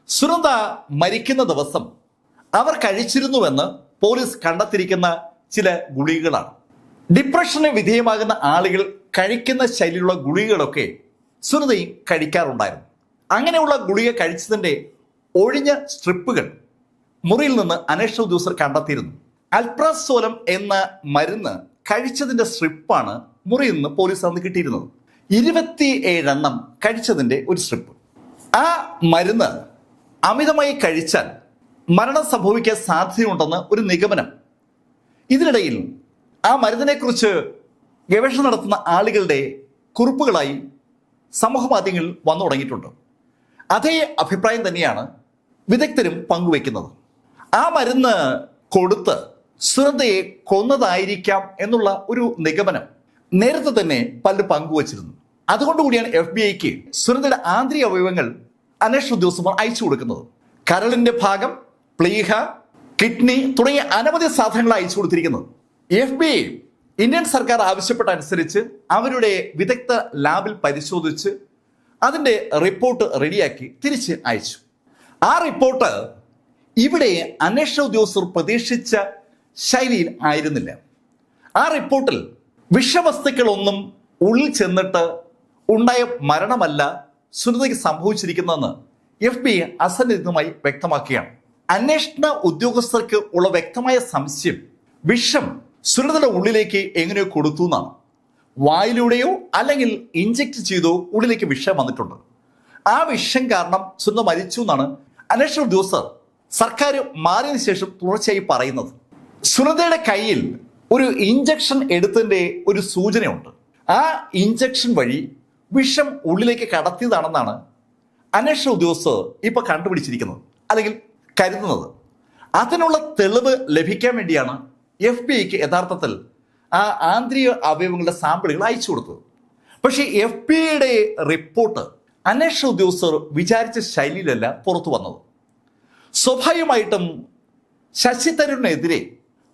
സുനന്ദ മരിക്കുന്ന ദിവസം അവർ കഴിച്ചിരുന്നുവെന്ന് പോലീസ് കണ്ടെത്തിയിരിക്കുന്ന ചില ഗുളികകളാണ്. ഡിപ്രഷന് വിധേയമാകുന്ന ആളുകൾ കഴിക്കുന്ന ശൈലിയിലുള്ള ഗുളികകളൊക്കെ സുനന്ദയും കഴിക്കാറുണ്ടായിരുന്നു. അങ്ങനെയുള്ള ഗുളിക കഴിച്ചതിൻ്റെ ഒഴിഞ്ഞ സ്ട്രിപ്പുകൾ മുറിയിൽ നിന്ന് അന്വേഷണ ഉദ്യോഗസ്ഥർ കണ്ടെത്തിയിരുന്നു. അൽപ്രാസോലം എന്ന മരുന്ന് കഴിച്ചതിന്റെ സ്ട്രിപ്പാണ് മുറിയിൽ നിന്ന് പോലീസ് അന്ന് കിട്ടിയിരുന്നത്. 27 എണ്ണം കഴിച്ചതിന്റെ ഒരു സ്ട്രിപ്പ്. ആ മരുന്ന് അമിതമായി കഴിച്ചാൽ മരണം സംഭവിക്കാൻ സാധ്യതയുണ്ടെന്ന് ഒരു നിഗമനം ഇതിനിടയിൽ ആ മരുന്നിനെക്കുറിച്ച് ഗവേഷണം നടത്തുന്ന ആളുകളുടെ കുറിപ്പുകളായി സമൂഹ മാധ്യമങ്ങളിൽ വന്നു തുടങ്ങിയിട്ടുണ്ട്. അതേ അഭിപ്രായം തന്നെയാണ് വിദഗ്ധരും പങ്കുവയ്ക്കുന്നത്. ആ മരുന്ന് കൊടുത്ത് സുനന്ദയെ കൊന്നതായിരിക്കാം എന്നുള്ള ഒരു നിഗമനം നേരത്തെ തന്നെ പലരും പങ്കുവച്ചിരുന്നു. അതുകൊണ്ടുകൂടിയാണ് FBI-ക്ക് സുനന്ദയുടെ ആന്തരിക അവയവങ്ങൾ അന്വേഷണ ഉദ്യോഗസ്ഥന്മാർ അയച്ചു കൊടുക്കുന്നത്. കരളിന്റെ ഭാഗം, പ്ലീഹ, കിഡ്നി തുടങ്ങിയ അനവധി സാധനങ്ങൾ അയച്ചു കൊടുത്തിരിക്കുന്നത്. FBI ഇന്ത്യൻ സർക്കാർ ആവശ്യപ്പെട്ട അനുസരിച്ച് അവരുടെ വിദഗ്ധ ലാബിൽ പരിശോധിച്ച് അതിന്റെ റിപ്പോർട്ട് റെഡിയാക്കി തിരിച്ച് അയച്ചു. ആ റിപ്പോർട്ട് ഇവിടെ അന്വേഷണ ഉദ്യോഗസ്ഥർ പ്രതീക്ഷിച്ച ശൈലിയിൽ ആയിരുന്നില്ല. ആ റിപ്പോർട്ടിൽ വിഷവസ്തുക്കളൊന്നും ഉള്ളിൽ ചെന്നിട്ട് ഉണ്ടായ മരണമല്ല സുനന്ദയ്ക്ക് സംഭവിച്ചിരിക്കുന്നതെന്ന് FBI അസന്നിഗ്ധമായി വ്യക്തമാക്കുകയാണ്. അന്വേഷണ ഉദ്യോഗസ്ഥർക്ക് ഉള്ള വ്യക്തമായ സംശയം വിഷം സുനന്ദയുടെ ഉള്ളിലേക്ക് എങ്ങനെയോ കൊടുത്തു എന്നാണ്. വായിലൂടെയോ അല്ലെങ്കിൽ ഇഞ്ചക്ട് ചെയ്തോ ഉള്ളിലേക്ക് വിഷം വന്നിട്ടുണ്ട്. ആ വിഷം കാരണം സുനന്ദ മരിച്ചു എന്നാണ് അന്വേഷണ ഉദ്യോഗസ്ഥർ സർക്കാർ മാറിയതിനു ശേഷം തുടർച്ചയായി പറയുന്നത്. സുനന്ദയുടെ കയ്യിൽ ഒരു ഇഞ്ചക്ഷൻ എടുത്തതിന്റെ ഒരു സൂചനയുണ്ട്. ആ ഇഞ്ചക്ഷൻ വഴി വിഷം ഉള്ളിലേക്ക് കടത്തിയതാണെന്നാണ് അന്വേഷണ ഉദ്യോഗസ്ഥർ ഇപ്പൊ കണ്ടുപിടിച്ചിരിക്കുന്നത്, അല്ലെങ്കിൽ കരുതുന്നത്. അതിനുള്ള തെളിവ് ലഭിക്കാൻ വേണ്ടിയാണ് FBI യഥാർത്ഥത്തിൽ ആ ആന്തരിക അവയവങ്ങളുടെ സാമ്പിളുകൾ അയച്ചു കൊടുത്തത്. പക്ഷേ FBI റിപ്പോർട്ട് അന്വേഷണ ഉദ്യോഗസ്ഥർ വിചാരിച്ച ശൈലിയിലല്ല പുറത്തു വന്നത്. സ്വാഭാവികമായിട്ടും ശശി തരൂരിനെതിരെ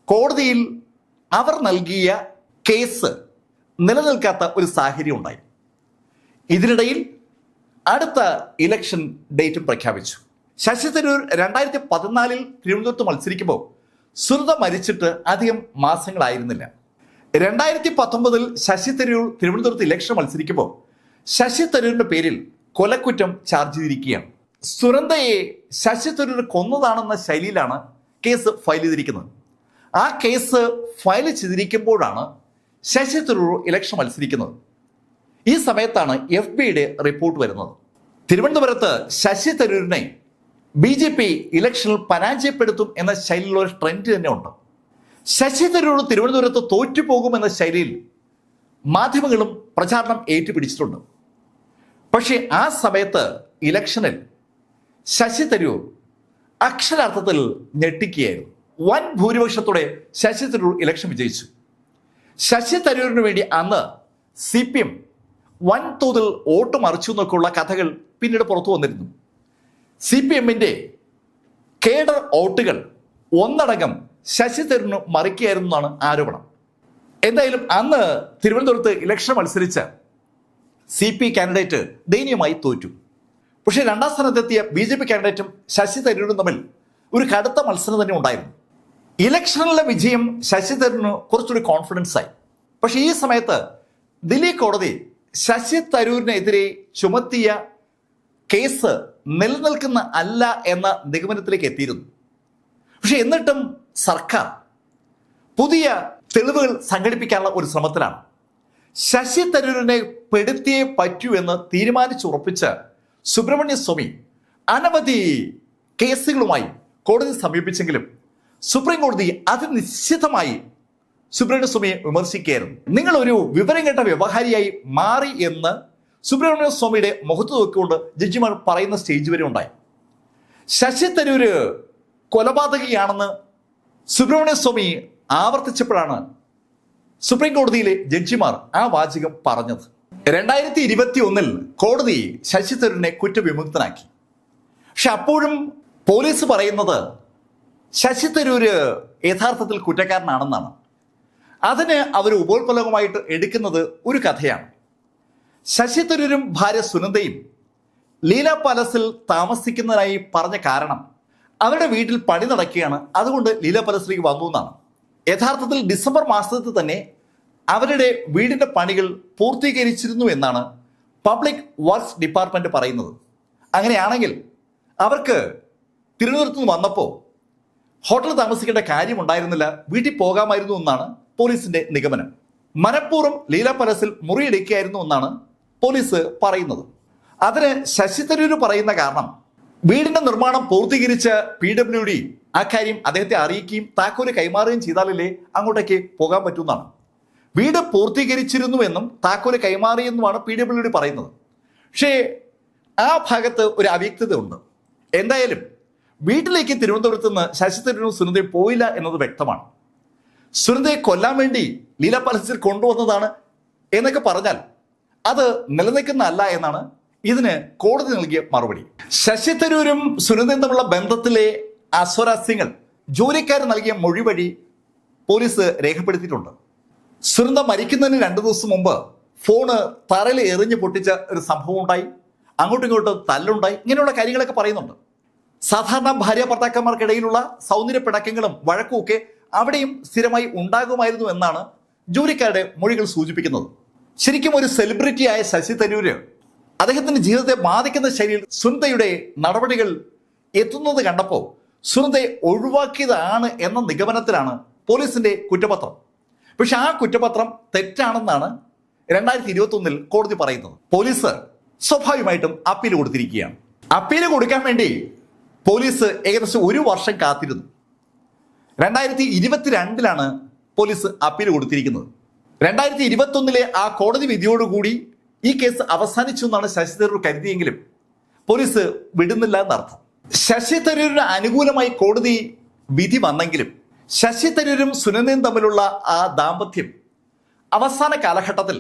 കോടതിയിൽ അവർ നൽകിയ കേസ് നിലനിൽക്കാത്ത ഒരു സാഹചര്യം ഉണ്ടായി. ഇതിനിടയിൽ അടുത്ത ഇലക്ഷൻ ഡേറ്റും പ്രഖ്യാപിച്ചു. ശശി തരൂർ 2014 തിരുവനന്തപുരത്ത് മത്സരിക്കുമ്പോൾ സുനിത മരിച്ചിട്ട് അധികം മാസങ്ങളായിരുന്നില്ല. 2019 ശശി തരൂർ തിരുവനന്തപുരത്ത് ഇലക്ഷൻ മത്സരിക്കുമ്പോൾ ശശി തരൂരിന്റെ പേരിൽ കൊലക്കുറ്റം ചാർജ് ചെയ്തിരിക്കുകയാണ്. സുനന്ദയെ ശശി തരൂർ കൊന്നതാണെന്ന ശൈലിയിലാണ് കേസ് ഫയൽ ചെയ്തിരിക്കുന്നത്. ആ കേസ് ഫയൽ ചെയ്തിരിക്കുമ്പോഴാണ് ശശി തരൂർ ഇലക്ഷൻ മത്സരിക്കുന്നത്. ഈ സമയത്താണ് FBI റിപ്പോർട്ട് വരുന്നത്. തിരുവനന്തപുരത്ത് ശശി തരൂരിനെ BJP ഇലക്ഷനിൽ പരാജയപ്പെടുത്തും എന്ന ശൈലിയിലുള്ള ഒരു ട്രെൻഡ് തന്നെ ഉണ്ട്. ശശി തരൂർ തിരുവനന്തപുരത്ത് തോറ്റുപോകുമെന്ന ശൈലിയിൽ മാധ്യമങ്ങളും പ്രചാരണം ഏറ്റുപിടിച്ചിട്ടുണ്ട്. പക്ഷേ ആ സമയത്ത് ഇലക്ഷനിൽ ശശി തരൂർ അക്ഷരാർത്ഥത്തിൽ ഞെട്ടിക്കുകയായിരുന്നു. വൻ ഭൂരിപക്ഷത്തോടെ ശശി തരൂർ ഇലക്ഷൻ വിജയിച്ചു. ശശി തരൂരിന് വേണ്ടി അന്ന് CPM വൻതോതിൽ വോട്ട് മറിച്ചു എന്നൊക്കെയുള്ള കഥകൾ പിന്നീട് പുറത്തു വന്നിരുന്നു. CPMന്റെ കേഡർ വോട്ടുകൾ ഒന്നടങ്കം ശശി തരൂരിന് മറിക്കുകയായിരുന്നു എന്നാണ് ആരോപണം. എന്തായാലും അന്ന് തിരുവനന്തപുരത്ത് ഇലക്ഷൻ മത്സരിച്ച CP കാൻഡിഡേറ്റ് ദയനീയമായി തോറ്റു. പക്ഷേ രണ്ടാം സ്ഥാനത്തെത്തിയ BJP കാൻഡിഡേറ്റും ശശി തരൂരും തമ്മിൽ ഒരു കടുത്ത മത്സരം തന്നെ ഉണ്ടായിരുന്നു. ഇലക്ഷനിലെ വിജയം ശശി തരൂരിന് കുറച്ചുകൂടി കോൺഫിഡൻസ് ആയി. പക്ഷേ ഈ സമയത്ത് ദില്ലി കോടതി ശശി തരൂരിനെതിരെ ചുമത്തിയ കേസ് നിലനിൽക്കുന്ന അല്ല എന്ന നിഗമനത്തിലേക്ക് എത്തിയിരുന്നു. പക്ഷെ എന്നിട്ടും സർക്കാർ പുതിയ തെളിവുകൾ സംഘടിപ്പിക്കാനുള്ള ഒരു ശ്രമത്തിലാണ്. ശശി തരൂരിനെ പെടുത്തിയേ പറ്റൂ എന്ന് തീരുമാനിച്ചുറപ്പിച്ച സുബ്രഹ്മണ്യ സ്വാമി അനവധി കേസുകളുമായി കോടതി സമീപിച്ചെങ്കിലും സുപ്രീം കോടതി അതിനിശ്ചിതമായി സുബ്രഹ്മണ്യ സ്വാമിയെ വിമർശിക്കുകയായിരുന്നു. നിങ്ങൾ ഒരു വിവരം കേട്ട വ്യവഹാരിയായി മാറി എന്ന് സുബ്രഹ്മണ്യ സ്വാമിയുടെ മുഖത്ത് നോക്കിക്കൊണ്ട് ജഡ്ജിമാർ പറയുന്ന സ്റ്റേജ് വരെ ഉണ്ടായി. ശശി തരൂര് കൊലപാതകയാണെന്ന് സുബ്രഹ്മണ്യ സ്വാമി ആവർത്തിച്ചപ്പോഴാണ് സുപ്രീം കോടതിയിലെ ജഡ്ജിമാർ ആ വാചകം പറഞ്ഞത്. 2021 കോടതി ശശി തരൂരിനെ കുറ്റവിമുക്തനാക്കി. പക്ഷെ അപ്പോഴും പോലീസ് പറയുന്നത് ശശി തരൂര് യഥാർത്ഥത്തിൽ കുറ്റക്കാരനാണെന്നാണ്. അതിന് അവർ ഉപോത്പലകമായിട്ട് എടുക്കുന്നത് ഒരു കഥയാണ്. ശശി തരൂരും ഭാര്യ സുനന്ദയും ലീല പാലസിൽ താമസിക്കുന്നതിനായി പറഞ്ഞ കാരണം അവരുടെ വീട്ടിൽ പണി നടക്കുകയാണ്, അതുകൊണ്ട് ലീല പാലസിലേക്ക് വന്നു എന്നാണ്. യഥാർത്ഥത്തിൽ ഡിസംബർ മാസത്തിൽ തന്നെ അവരുടെ വീടിന്റെ പണികൾ പൂർത്തീകരിച്ചിരുന്നു എന്നാണ് പബ്ലിക് വർക്ക്സ് ഡിപ്പാർട്ട്മെന്റ് പറയുന്നത്. അങ്ങനെയാണെങ്കിൽ അവർക്ക് തിരുവനന്തപുരത്ത് നിന്ന് വന്നപ്പോൾ ഹോട്ടലിൽ താമസിക്കേണ്ട കാര്യമുണ്ടായിരുന്നില്ല, വീട്ടിൽ പോകാമായിരുന്നു എന്നാണ് പോലീസിന്റെ നിഗമനം. മനഃപൂർവ്വം ലീല പാലസിൽ മുറിയിടിക്കുകയായിരുന്നു എന്നാണ് പോലീസ് പറയുന്നത്. അതിന് ശശി തരൂര് പറയുന്ന കാരണം വീടിന്റെ നിർമ്മാണം പൂർത്തീകരിച്ച PWD ആ കാര്യം അദ്ദേഹത്തെ അറിയിക്കുകയും താക്കോല് കൈമാറുകയും ചെയ്താലല്ലേ അങ്ങോട്ടേക്ക് പോകാൻ പറ്റുമെന്നാണ്. വീട് പൂർത്തീകരിച്ചിരുന്നുവെന്നും താക്കോല് കൈമാറിയെന്നുമാണ് PWD പറയുന്നത്. പക്ഷേ ആ ഭാഗത്ത് ഒരു അവ്യക്തത ഉണ്ട്. എന്തായാലും വീട്ടിലേക്ക് തിരുവനന്തപുരത്ത് നിന്ന് ശശി തരൂരും സുനന്ദയും പോയില്ല എന്നത് വ്യക്തമാണ്. സുനന്ദയെ കൊല്ലാൻ വേണ്ടി ലീല പാലസിൽ കൊണ്ടുവന്നതാണ് എന്നൊക്കെ പറഞ്ഞാൽ അത് നിലനിൽക്കുന്ന അല്ല എന്നാണ് ഇതിന് കോടതി നൽകിയ മറുപടി. ശശി തരൂരും സുനന്ദയും തമ്മിലുള്ള ബന്ധത്തിലെ അസ്വാരസ്യങ്ങൾ ജോലിക്കാർ നൽകിയ മൊഴി വഴി പോലീസ് രേഖപ്പെടുത്തിയിട്ടുണ്ട്. സുനന്ദ മരിക്കുന്നതിന് 2 ദിവസം മുമ്പ് ഫോണ് തറയിൽ എറിഞ്ഞ് പൊട്ടിച്ച ഒരു സംഭവം ഉണ്ടായി, അങ്ങോട്ടും ഇങ്ങോട്ടും തല്ലുണ്ടായി, ഇങ്ങനെയുള്ള കാര്യങ്ങളൊക്കെ പറയുന്നുണ്ട്. സാധാരണ ഭാര്യ ഭർത്താക്കന്മാർക്കിടയിലുള്ള സൗന്ദര്യ പിണക്കങ്ങളും വഴക്കും ഒക്കെ അവിടെയും സ്ഥിരമായി ഉണ്ടാകുമായിരുന്നു എന്നാണ് ജോലിക്കാരുടെ മൊഴികൾ സൂചിപ്പിക്കുന്നത്. ശരിക്കും ഒരു സെലിബ്രിറ്റിയായ ശശി തരൂര് അദ്ദേഹത്തിന്റെ ജീവിതത്തെ ബാധിക്കുന്ന ശൈലിയിൽ സുനന്ദയുടെ നടപടികൾ എത്തുന്നത് കണ്ടപ്പോൾ സുനന്ദയെ ഒഴിവാക്കിയതാണ് എന്ന നിഗമനത്തിലാണ് പോലീസിന്റെ കുറ്റപത്രം. പക്ഷെ ആ കുറ്റപത്രം തെറ്റാണെന്നാണ് 2021 കോടതി പറയുന്നത്. പോലീസ് സ്വാഭാവികമായിട്ടും അപ്പീൽ കൊടുത്തിരിക്കുകയാണ്. അപ്പീൽ കൊടുക്കാൻ വേണ്ടി പോലീസ് ഏകദേശം 1 വർഷം കാത്തിരുന്നു. 2022 പോലീസ് അപ്പീൽ കൊടുത്തിരിക്കുന്നത്. 2021 ആ കോടതി വിധിയോടുകൂടി ഈ കേസ് അവസാനിച്ചു എന്നാണ് ശശി തരൂർ കരുതിയെങ്കിലും പോലീസ് വിടുന്നില്ല എന്നർത്ഥം. ശശി തരൂരിന് അനുകൂലമായി കോടതി വിധി വന്നെങ്കിലും ശശി തരൂരും സുനന്ദയും തമ്മിലുള്ള ആ ദാമ്പത്യം അവസാന കാലഘട്ടത്തിൽ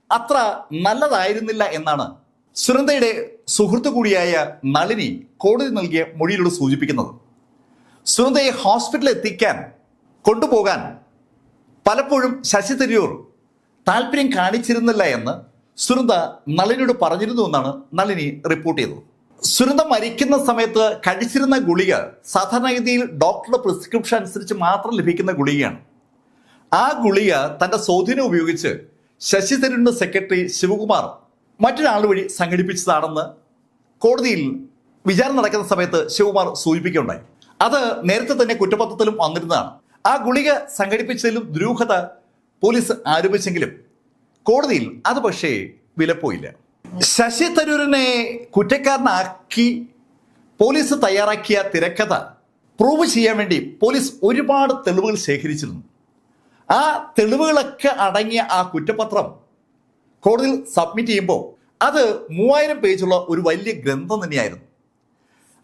അത്ര നല്ലതായിരുന്നില്ല എന്നാണ് സുനന്ദയുടെ സുഹൃത്തു കൂടിയായ നളിനി കോടതി നൽകിയ മൊഴിയിലൂടെ സൂചിപ്പിക്കുന്നത്. സുനന്ദയെ ഹോസ്പിറ്റലിൽ എത്തിക്കാൻ കൊണ്ടുപോകാൻ പലപ്പോഴും ശശി തരൂർ താല്പര്യം കാണിച്ചിരുന്നില്ല എന്ന് സുനന്ദ നളിനിയോട് പറഞ്ഞിരുന്നു എന്നാണ് നളിനി റിപ്പോർട്ട് ചെയ്തത്. സുനന്ദ മരിക്കുന്ന സമയത്ത് കഴിച്ചിരുന്ന ഗുളിക സാധാരണഗതിയിൽ ഡോക്ടറുടെ പ്രിസ്ക്രിപ്ഷൻ അനുസരിച്ച് മാത്രം ലഭിക്കുന്ന ഗുളികയാണ്. ആ ഗുളിക തന്റെ സ്വാധീനം ഉപയോഗിച്ച് ശശി തരൂരിന്റെ സെക്രട്ടറി ശിവകുമാർ മറ്റൊരാൾ വഴി സംഘടിപ്പിച്ചതാണെന്ന് കോടതിയിൽ വിചാരണ നടക്കുന്ന സമയത്ത് ശിവകുമാർ സൂചിപ്പിക്കുകയുണ്ടായി. അത് നേരത്തെ തന്നെ കുറ്റപത്രത്തിലും വന്നിരുന്നതാണ്. ആ ഗുളിക സംഘടിപ്പിച്ചതിലും ദുരൂഹത പോലീസ് ആരോപിച്ചെങ്കിലും കോടതിയിൽ അത് പക്ഷേ വിലപ്പോയില്ല. ശശി തരൂരിനെ കുറ്റക്കാരനാക്കി പോലീസ് തയ്യാറാക്കിയ തിരക്കഥ പ്രൂവ് ചെയ്യാൻ വേണ്ടി പോലീസ് ഒരുപാട് തെളിവുകൾ ശേഖരിച്ചിരുന്നു. ആ തെളിവുകളൊക്കെ അടങ്ങിയ ആ കുറ്റപത്രം കോടതിയിൽ സബ്മിറ്റ് ചെയ്യുമ്പോൾ അത് 3000 പേജുള്ള ഒരു വലിയ ഗ്രന്ഥം തന്നെയായിരുന്നു.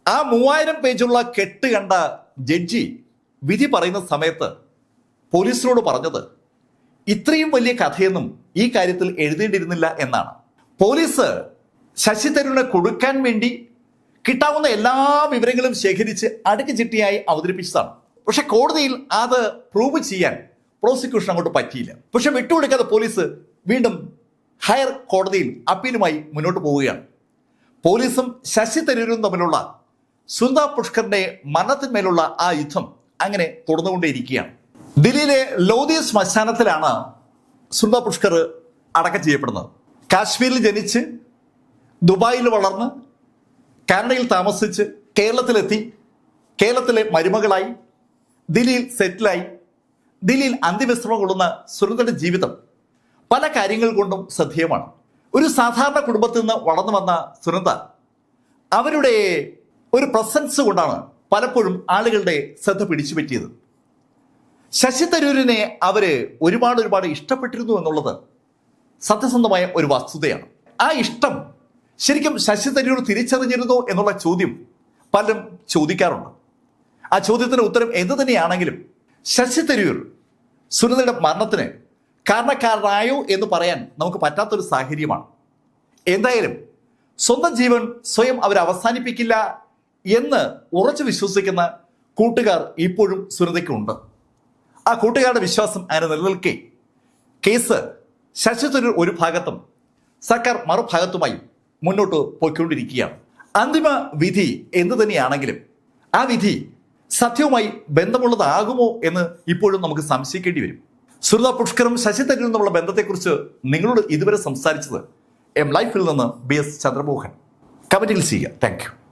ആ 3000 പേജുള്ള കെട്ട് കണ്ട ജഡ്ജി വിധി പറയുന്ന സമയത്ത് പോലീസിനോട് പറഞ്ഞത് ഇത്രയും വലിയ കഥയൊന്നും ഈ കാര്യത്തിൽ എഴുതേണ്ടിയിരുന്നില്ല എന്നാണ്. പോലീസ് ശശി തരൂരിനെ കൊടുക്കാൻ വേണ്ടി കിട്ടാവുന്ന എല്ലാ വിവരങ്ങളും ശേഖരിച്ച് അടുക്ക് ചിട്ടിയായി അവതരിപ്പിച്ചതാണ്. പക്ഷെ കോടതിയിൽ അത് പ്രൂവ് ചെയ്യാൻ പ്രോസിക്യൂഷൻ അങ്ങോട്ട് പറ്റിയില്ല. പക്ഷെ വിട്ടുകൊടുക്കാതെ പോലീസ് വീണ്ടും ഹയർ കോടതിയിൽ അപ്പീലുമായി മുന്നോട്ട് പോവുകയാണ്. പോലീസും ശശി തരൂരും തമ്മിലുള്ള സുനന്ദ പുഷ്കറിന്റെ മരണത്തിന്മേലുള്ള ആ യുദ്ധം അങ്ങനെ തുടർന്നുകൊണ്ടേയിരിക്കുകയാണ്. ദില്ലിയിലെ ലോധി ശ്മശാനത്തിലാണ് സുനന്ദ പുഷ്കർ അടക്കം ചെയ്യപ്പെടുന്നത്. കാശ്മീരിൽ ജനിച്ച് ദുബായിൽ വളർന്ന് കാനഡയിൽ താമസിച്ച് കേരളത്തിലെത്തി, കേരളത്തിലെ മരുമകളായി, ദില്ലിയിൽ സെറ്റിലായി, ദില്ലിയിൽ അന്ത്യവിശ്രമം കൊള്ളുന്ന സുനന്ദയുടെ ജീവിതം പല കാര്യങ്ങൾ കൊണ്ടും ശ്രദ്ധേയമാണ്. ഒരു സാധാരണ കുടുംബത്തിൽ നിന്ന് വളർന്നു വന്ന സുനന്ദ അവരുടെ ഒരു പ്രസൻസ് കൊണ്ടാണ് പലപ്പോഴും ആളുകളുടെ ശ്രദ്ധ പിടിച്ചു പറ്റിയത്. ശശി തരൂരിനെ അവര് ഒരുപാട് ഇഷ്ടപ്പെട്ടിരുന്നു എന്നുള്ളത് സത്യസന്ധമായ ഒരു വസ്തുതയാണ്. ആ ഇഷ്ടം ശരിക്കും ശശി തരൂർ തിരിച്ചറിഞ്ഞിരുന്നോ എന്നുള്ള ചോദ്യം പലരും ചോദിക്കാറുണ്ട്. ആ ചോദ്യത്തിന് ഉത്തരം എന്ത് തന്നെയാണെങ്കിലും ശശി തരൂർ സുനന്ദയുടെ മരണത്തിന് കാരണക്കാരനായോ എന്ന് പറയാൻ നമുക്ക് പറ്റാത്തൊരു സാഹചര്യമാണ്. എന്തായാലും സ്വന്തം ജീവൻ സ്വയം അവർ അവസാനിപ്പിക്കില്ല എന്ന് ഉറച്ചു വിശ്വസിക്കുന്ന കൂട്ടുകാർ ഇപ്പോഴും സുനന്ദയ്ക്കുണ്ട്. ആ കൂട്ടുകാരുടെ വിശ്വാസം അങ്ങനെ നിലനിൽക്കെ കേസ് ശശി തരൂർ ഒരു ഭാഗത്തും സർക്കാർ മറുഭാഗത്തുമായി മുന്നോട്ട് പോയിക്കൊണ്ടിരിക്കുകയാണ്. അന്തിമ വിധി എന്തു തന്നെയാണെങ്കിലും ആ വിധി സത്യവുമായി ബന്ധമുള്ളതാകുമോ എന്ന് ഇപ്പോഴും നമുക്ക് സംശയിക്കേണ്ടി വരും. സുനന്ദ പുഷ്കറും ശശി തരൂരും തമ്മിലുള്ള ബന്ധത്തെക്കുറിച്ച് നിങ്ങളോട് ഇതുവരെ സംസാരിച്ചത് എം ലൈഫിൽ നിന്ന് BS ചന്ദ്രമോഹൻ. കമന്റിൽ ചെയ്യുക. Thank you.